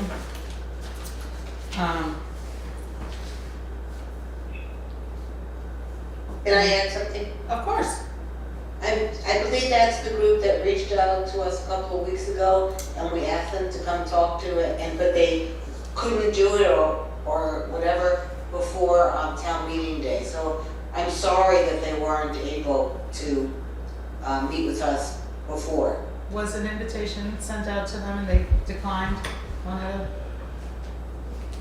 Can I add something? Of course. I believe that's the group that reached out to us a couple of weeks ago, and we asked them to come talk to it, but they couldn't do it or whatever before town meeting day. So I'm sorry that they weren't able to meet with us before. Was an invitation sent out to them and they declined?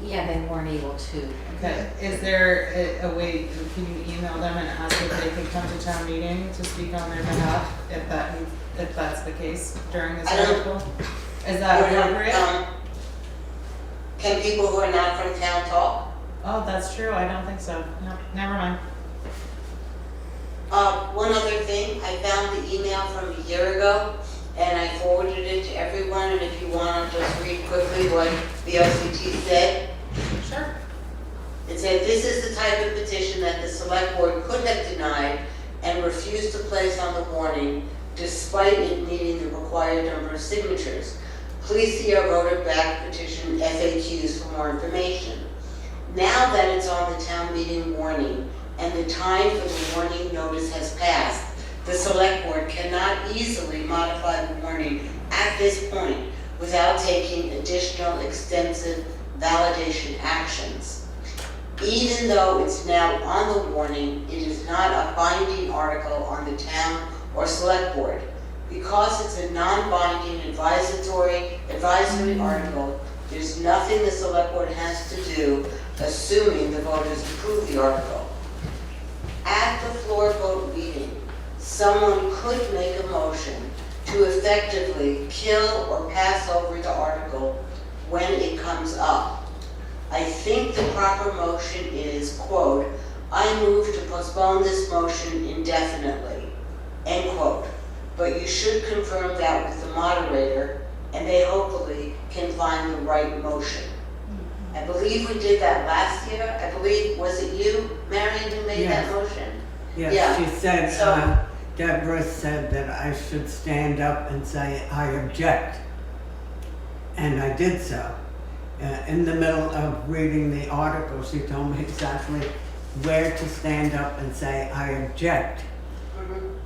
Yeah, they weren't able to. Okay, is there a way, can you email them and ask if they can come to town meeting to speak on their behalf, if that's the case during this article? Is that appropriate? Can people who are not from town talk? Oh, that's true, I don't think so, no, never mind. One other thing, I found the email from a year ago, and I forwarded it to everyone, and if you want to just read quickly what the OCT said. Sure. It said, this is the type of petition that the select board could have denied and refused to place on the warning despite it needing the required number of signatures. Please see our voted back petition FAQs for more information. Now that it's on the town meeting warning and the time for the warning notice has passed, the select board cannot easily modify the warning at this point without taking additional extensive validation actions. Even though it's now on the warning, it is not a binding article on the town or select board. Because it's a non-binding advisory article, there's nothing the select board has to do, assuming the voters approve the article. At the floor vote meeting, someone could make a motion to effectively kill or pass over the article when it comes up. I think the proper motion is, quote, "I move to postpone this motion indefinitely," end quote. But you should confirm that with the moderator, and they hopefully can find the right motion. I believe we did that last year. I believe, was it you, Marion, who made that motion? Yes, Yeah. she said, So- Deborah said that I should stand up and say, I object. And I did so. In the middle of reading the article, she told me exactly where to stand up and say, I object,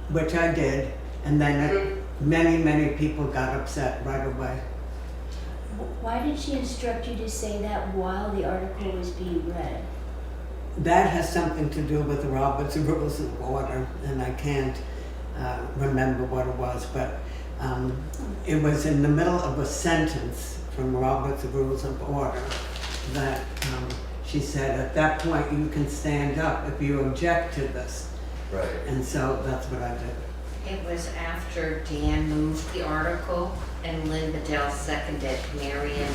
which I did. And then many people got upset right away. Why did she instruct you to say that while the article was being read? That has something to do with the Robert's Rules of Order, and I can't remember what it was, but it was in the middle of a sentence from Robert's Rules of Order that she said, at that point you can stand up if you object to this. Right. And so that's what I did. It was after Dan moved the article and Lynn Bedell seconded. Marion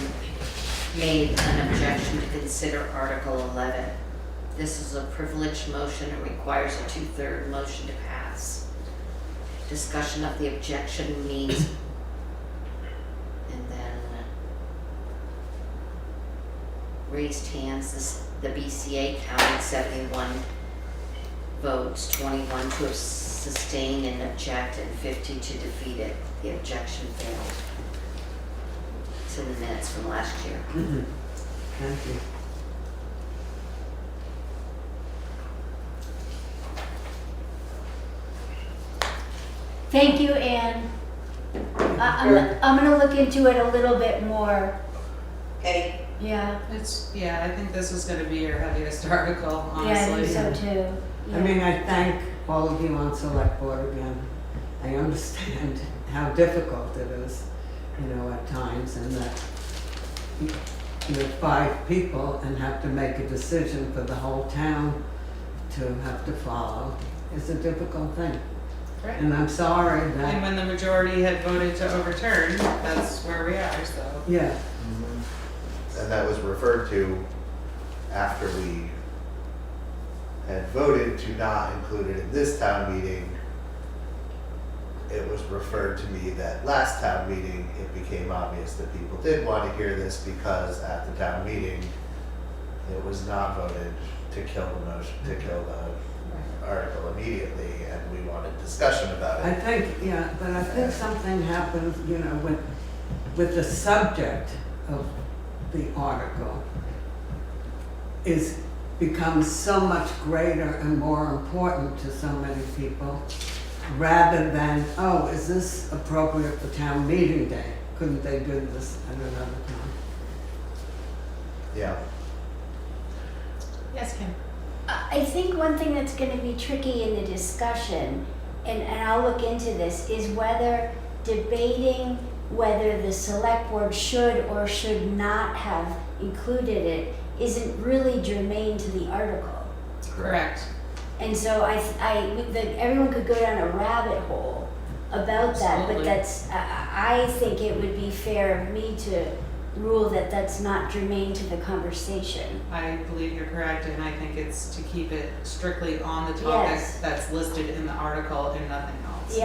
made an objection to consider Article 11. This is a privileged motion. It requires a 2/3 motion to pass. Discussion of the objection means, and then raised hands. The BCA counted 71 votes, 21 to sustain and object, and 50 to defeat it. The objection failed. It's in the minutes from last year. Thank you. Thank you, Anne. I'm gonna look into it a little bit more. Okay, Yeah, I think this is gonna be your heaviest article, yeah, I honestly. think so too. I mean, I thank all of you on Select Board again. I understand how difficult it is, at times, and that you're 5 people and have to make a decision for the whole town to have to follow. It's a difficult thing. Right. And I'm sorry And that, when the majority had voted to overturn, that's where we are, so. yeah, And that was referred to after we had voted to not include it in this town meeting. It was referred to me that last town meeting, it became obvious that people did want to hear this because at the town meeting, it was not voted to kill the motion, to kill the article immediately, and we wanted discussion about I it. think, but I think something happened, with the subject of the article becomes so much greater and more important to so many people, rather than, oh, is this appropriate for town meeting day? Couldn't they do this at another time? Yeah. Yes, Kim. I think one thing that's going to be tricky in the discussion, and I'll look into this, is whether debating whether the select board should or should not have included it isn't really germane to the article. Correct. And so everyone could go down a rabbit hole about that, but Absolutely. I think it would be fair of me to rule that that's not germane to the conversation. I believe you're correct, and I think it's to keep it strictly on the topic Yes. that's listed in the article and nothing else.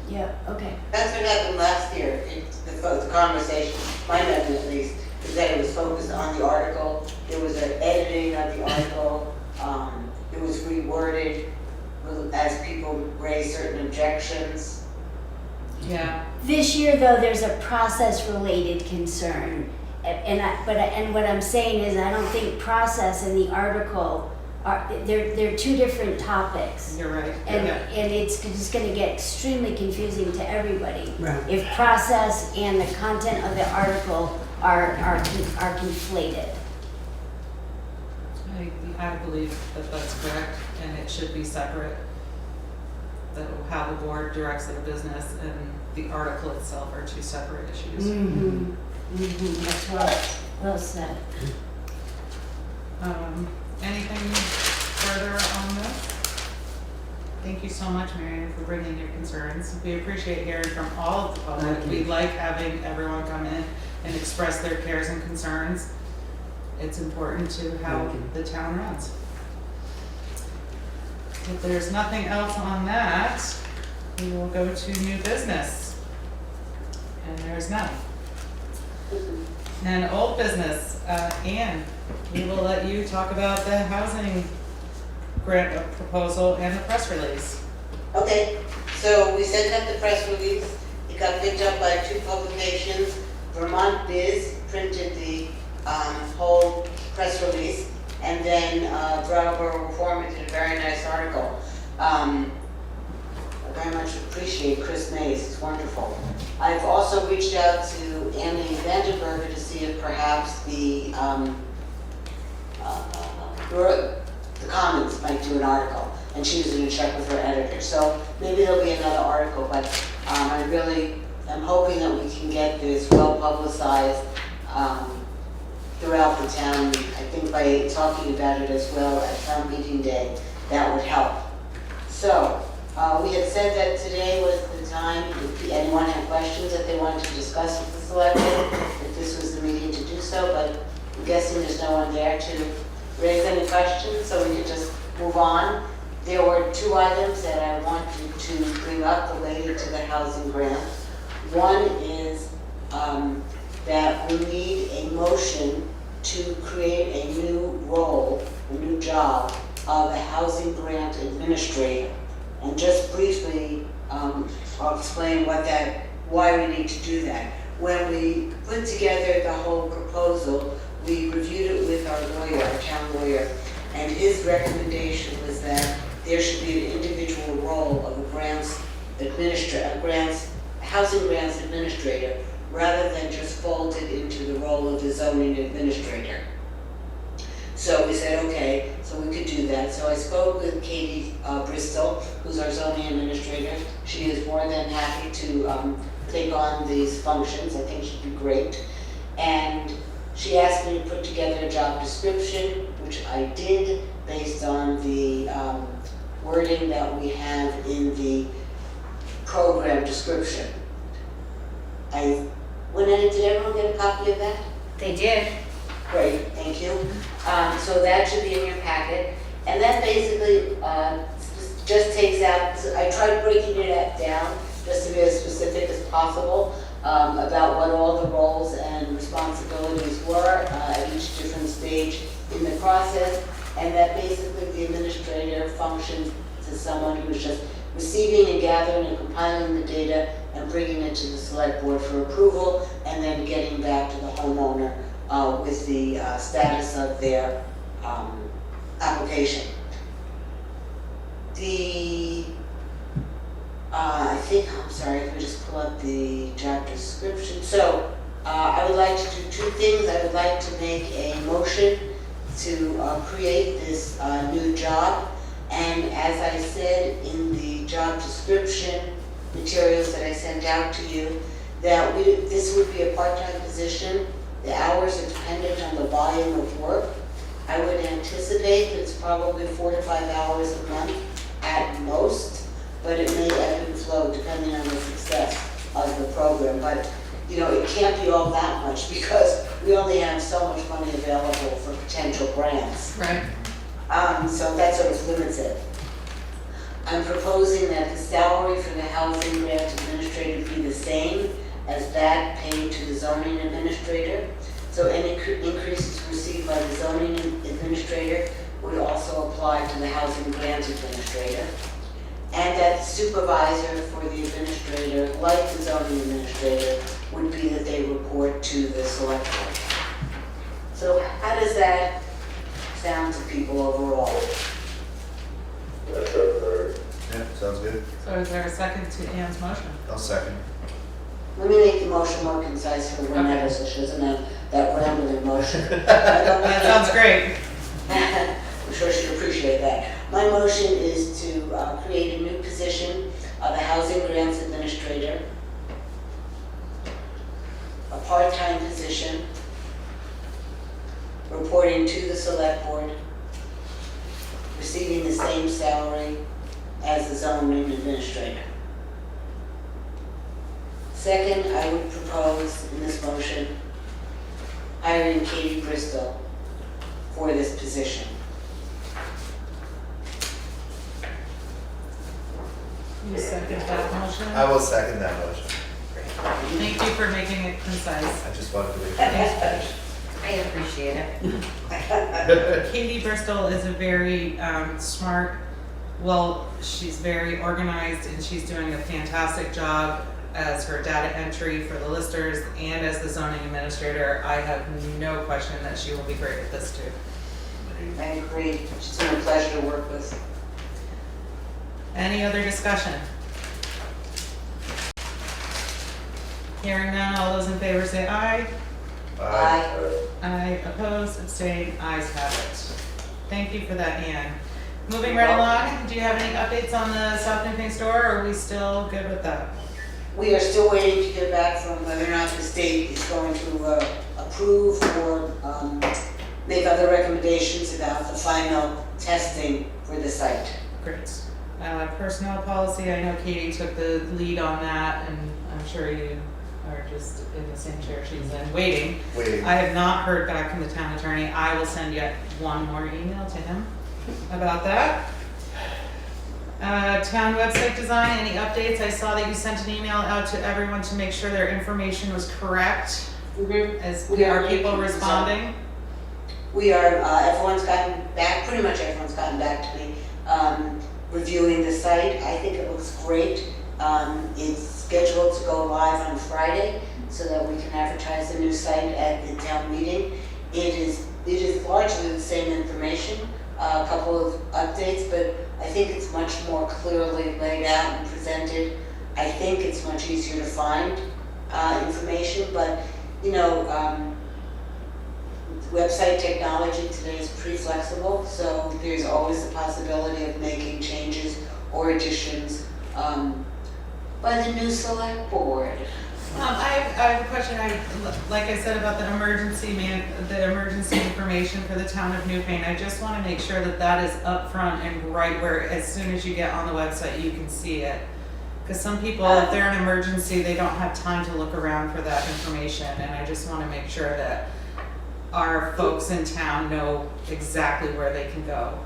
Yep, okay. that's what happened last year. The conversation, my memory at least, is that it was focused on the article. There was an editing of the article. It was reworded as people raised certain objections. Yeah. This year, though, there's a process-related concern, and what I'm saying is I don't think process in the article they're two different topics. You're right. And, Yeah. and it's just gonna get extremely confusing to everybody. Right. If process and the content of the article are conflated. I believe that that's correct, and it should be separate. That how the board directs their business and the article itself are two separate issues. That's well said. Anything further on this? Thank you so much, Marion, for bringing your concerns. We appreciate hearing from all of the public. Thank you. We like having everyone come in and express their cares and concerns. It's important to how Thank you. the town runs. If there's nothing else on that, we will go to new business. And there's none. And old business, Anne, we will let you talk about the housing grant proposal and the press release. Okay, so we sent out the press release. It got picked up by 2 publications. Vermont Biz printed the whole press release, and then Brattleboro Foreman did a very nice article. I very much appreciate Chris Mays, it's wonderful. I've also reached out to Annie Vandenberger to see if perhaps the Commons might do an article, and she was going to check with her editor. So maybe there'll be another article, but I really am hoping that we can get this well publicized throughout the town. I think by talking about it as well at town meeting day, that would help. So we had said that today was the time, if anyone had questions that they wanted to discuss with the selectmen, if this was the meeting to do so, but I'm guessing there's no one there to raise any questions, so we could just move on. There were 2 items that I wanted to bring up related to the housing grant. One is that we need a motion to create a new role, a new job of a housing grant administrator. And just briefly, I'll explain why we need to do that. When we put together the whole proposal, we reviewed it with our lawyer, our town lawyer, and his recommendation was that there should be an individual role of a housing grants administrator, rather than just folded into the role of the zoning administrator. So we said, okay, so we could do that. So I spoke with Katie Bristol, who's our zoning administrator. She is more than happy to take on these functions. I think she'd be great. And she asked me to put together a job description, which I did based on the wording that we have in the program description. Did everyone get a copy of that? They did. Great, thank you. So that should be in your packet. And that basically just takes out, I tried breaking it down just to be as specific as possible about what all the roles and responsibilities were at each different stage in the process. And that basically the administrator functions as someone who's just receiving and gathering and compiling the data and bringing it to the select board for approval, and then getting back to the homeowner with the status of their application. Let me just pull up the job description. So I would like to do 2 things. I would like to make a motion to create this new job. And as I said in the job description materials that I sent out to you, that this would be a part-time position. The hours are dependent on the volume of work. I would anticipate that it's probably 4 to 5 hours a month at most, but it may ebb and flow depending on the success of the program. But it can't be all that much because we only have so much money available for potential grants. Right. So that sort of limits it. I'm proposing that the salary for the housing grant administrator be the same as that paid to the zoning administrator. So any increases received by the zoning administrator would also apply to the housing grant administrator. And that the supervisor for the administrator, like the zoning administrator, would be that they report to the select board. So how does that sound to people overall. That sounds alright. Yeah, sounds good. So is there a second to Ann's motion? I'll second. Let me make the motion more concise for Renetta, so she doesn't have that rambling motion. That sounds great. I'm sure she'd appreciate that. My motion is to create a new position of a housing grants administrator, a part-time position, reporting to the select board, receiving the same salary as the zoning administrator. Second, I would propose in this motion hiring Katie Bristol for this position. You second that motion? I will second that motion. Thank you for making it concise. I just wanted to make Thanks, sure. I appreciate it. Katie Bristol is a very smart, she's very organized and she's doing a fantastic job as her data entry for the listers and as the zoning administrator. I have no question that she will be great at this too. I agree. She's been a pleasure to work with. Any other discussion? Hearing none, all those in favor say aye. Aye. Aye, opposed, abstained, ayes have it. Thank you for that, Ann. Moving right along, do you have any updates on the South Newfane store, or are we still good with that? We are still waiting to hear back from whether or not the state is going to approve or make other recommendations about the final testing for the site. Great. Personnel policy, I know Katie took the lead on that, and I'm sure you are just in the same chair she's in, waiting. I have not heard back from the town attorney. I will send yet one more email to him about that. Town website design, any updates? I saw that you sent an email out to everyone to make sure their information was correct. Are people responding? We are, everyone's gotten back, pretty much everyone's gotten back to me, reviewing the site. I think it looks great. It's scheduled to go live on Friday so that we can advertise the new site at the town meeting. It is largely the same information, a couple of updates, but I think it's much more clearly laid out and presented. I think it's much easier to find information, but you know, website technology today is pretty flexible, so there's always the possibility of making changes or additions by the new select board. I have a question. Like I said about the emergency information for the town of Newfane. I just want to make sure that that is up front and right where, as soon as you get on the website, you can see it. Because some people, if they're in emergency, they don't have time to look around for that information, and I just want to make sure that our folks in town know exactly where they can go.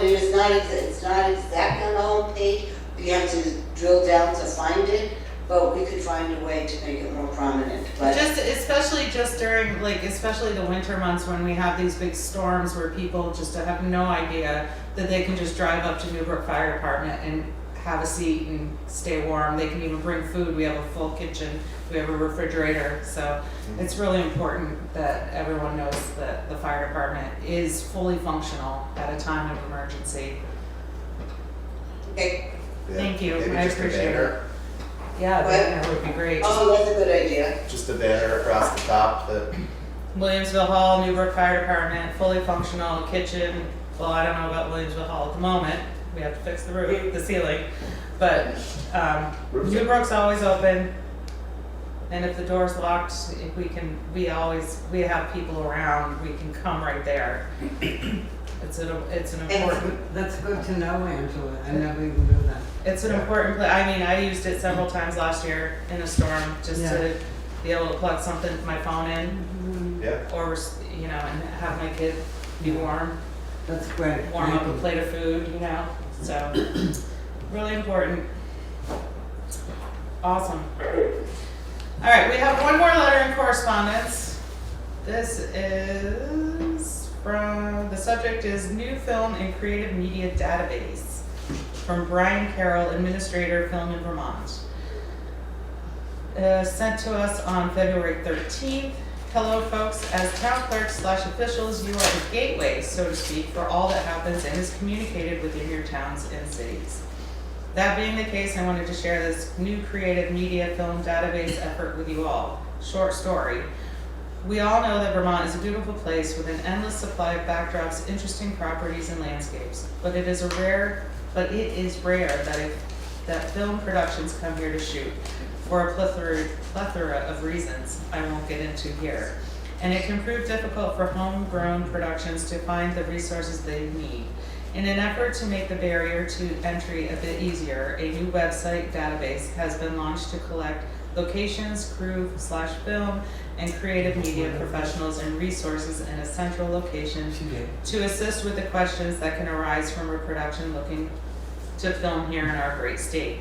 It's not exactly on the home page. You have to drill down to find it, but we could find a way to make it more prominent. But Especially during, especially the winter months when we have these big storms where people just have no idea that they can just drive up to Newbrook Fire Department and have a seat and stay warm. They can even bring food. We have a full kitchen. We have a refrigerator. So it's really important that everyone knows that the fire department is fully functional at a time of emergency. okay. Thank you. Maybe I just a appreciate it. banner, Yeah, that would be great. Oh, that's a good idea. just a banner across the top that, Williamsville Hall, Newbrook Fire Department, fully functional kitchen. Well, I don't know about Williamsville Hall at the moment. We have to fix the roof, the ceiling. But Newbrook's always open. And if the door's locked, if we have people around, we can come right there. It's an important, That's good to know, Angela. I never even knew that. it's an important, I mean, I used it several times last year in a storm just to be able to plug my phone in, yeah. or, and have my kid be warm, That's great. warm Thank up a you. plate of food, so, really important. Awesome. All right, we have one more letter in correspondence. This is the subject is New Film and Creative Media Database from Brian Carroll, Administrator, Film in Vermont. Sent to us on February 13th. Hello, folks. As town clerks / officials, you are the gateway, so to speak, for all that happens and is communicated within your towns and cities. That being the case, I wanted to share this new creative media film database effort with you all. Short story. We all know that Vermont is a beautiful place with an endless supply of backdrops, interesting properties, and landscapes. But it is rare that film productions come here to shoot for a plethora of reasons I won't get into here. And it can prove difficult for homegrown productions to find the resources they need. In an effort to make the barrier to entry a bit easier, a new website database has been launched to collect locations, crew / film, and creative media professionals and resources in a central location to assist with the questions that can arise from a production looking to film here in our great state.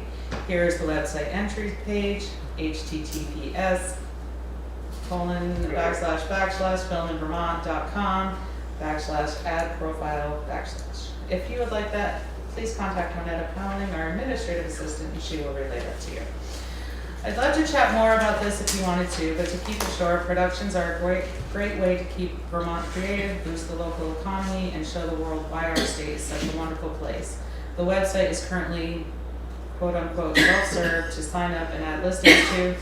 Here is the website entry page, https://filminvermont.com/ad profile/. If you would like that, please contact Monetta Powling, our administrative assistant, and she will relay that to you. I'd love to chat more about this if you wanted to, but to keep it short, productions are a great way to keep Vermont creative, boost the local economy, and show the world why our state is such a wonderful place. The website is currently quote-unquote self-serve to sign up and add listings to.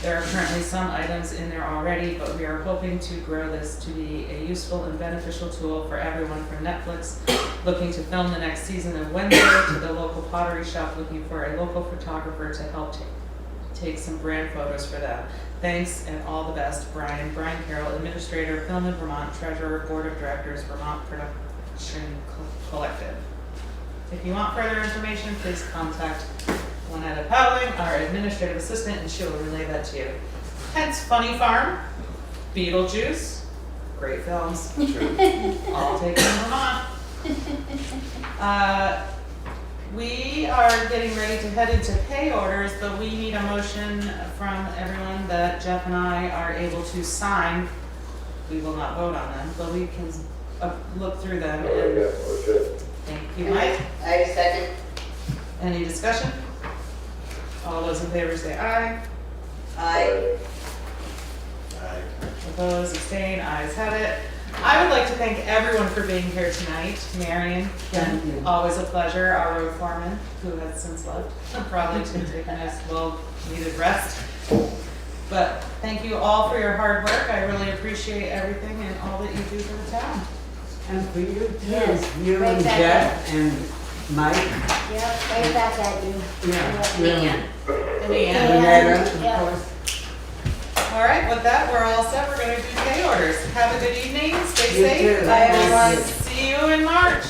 There are currently some items in there already, but we are hoping to grow this to be a useful and beneficial tool for everyone from Netflix looking to film the next season of Wednesday to the local pottery shop looking for a local photographer to help take some brand photos for them. Thanks and all the best, Brian. Brian Carroll, Administrator, Film in Vermont, Treasurer, Board of Directors, Vermont Production Collective. If you want further information, please contact Monetta Powling, our administrative assistant, and she will relay that to you. Hence Funny Farm, Beetlejuice, great films, all taken in Vermont. We are getting ready to head into pay orders, but we need a motion from everyone that Jeff and I are able to sign. We will not vote on them, but we can look through them. And thank you, Mike. I second. Any discussion? All those in favor say aye. Aye. Aye. Opposed, abstain, ayes have it. I would like to thank everyone for being here tonight. Marion, Thank you. always a pleasure. Our road foreman, who has since left, probably taking a well-needed rest. But thank you all for your hard work. I really appreciate everything and all that you do for the town. And for you too. Yes, You right and back Jeff and Mike. Yep, right back at you. Yeah. Leanne. In the end. Renetta, of Yeah. course. All right, with that, we're all set. We're going to do pay orders. Have a good evening. Stay You safe. too. I will Bye, everyone. see you in March.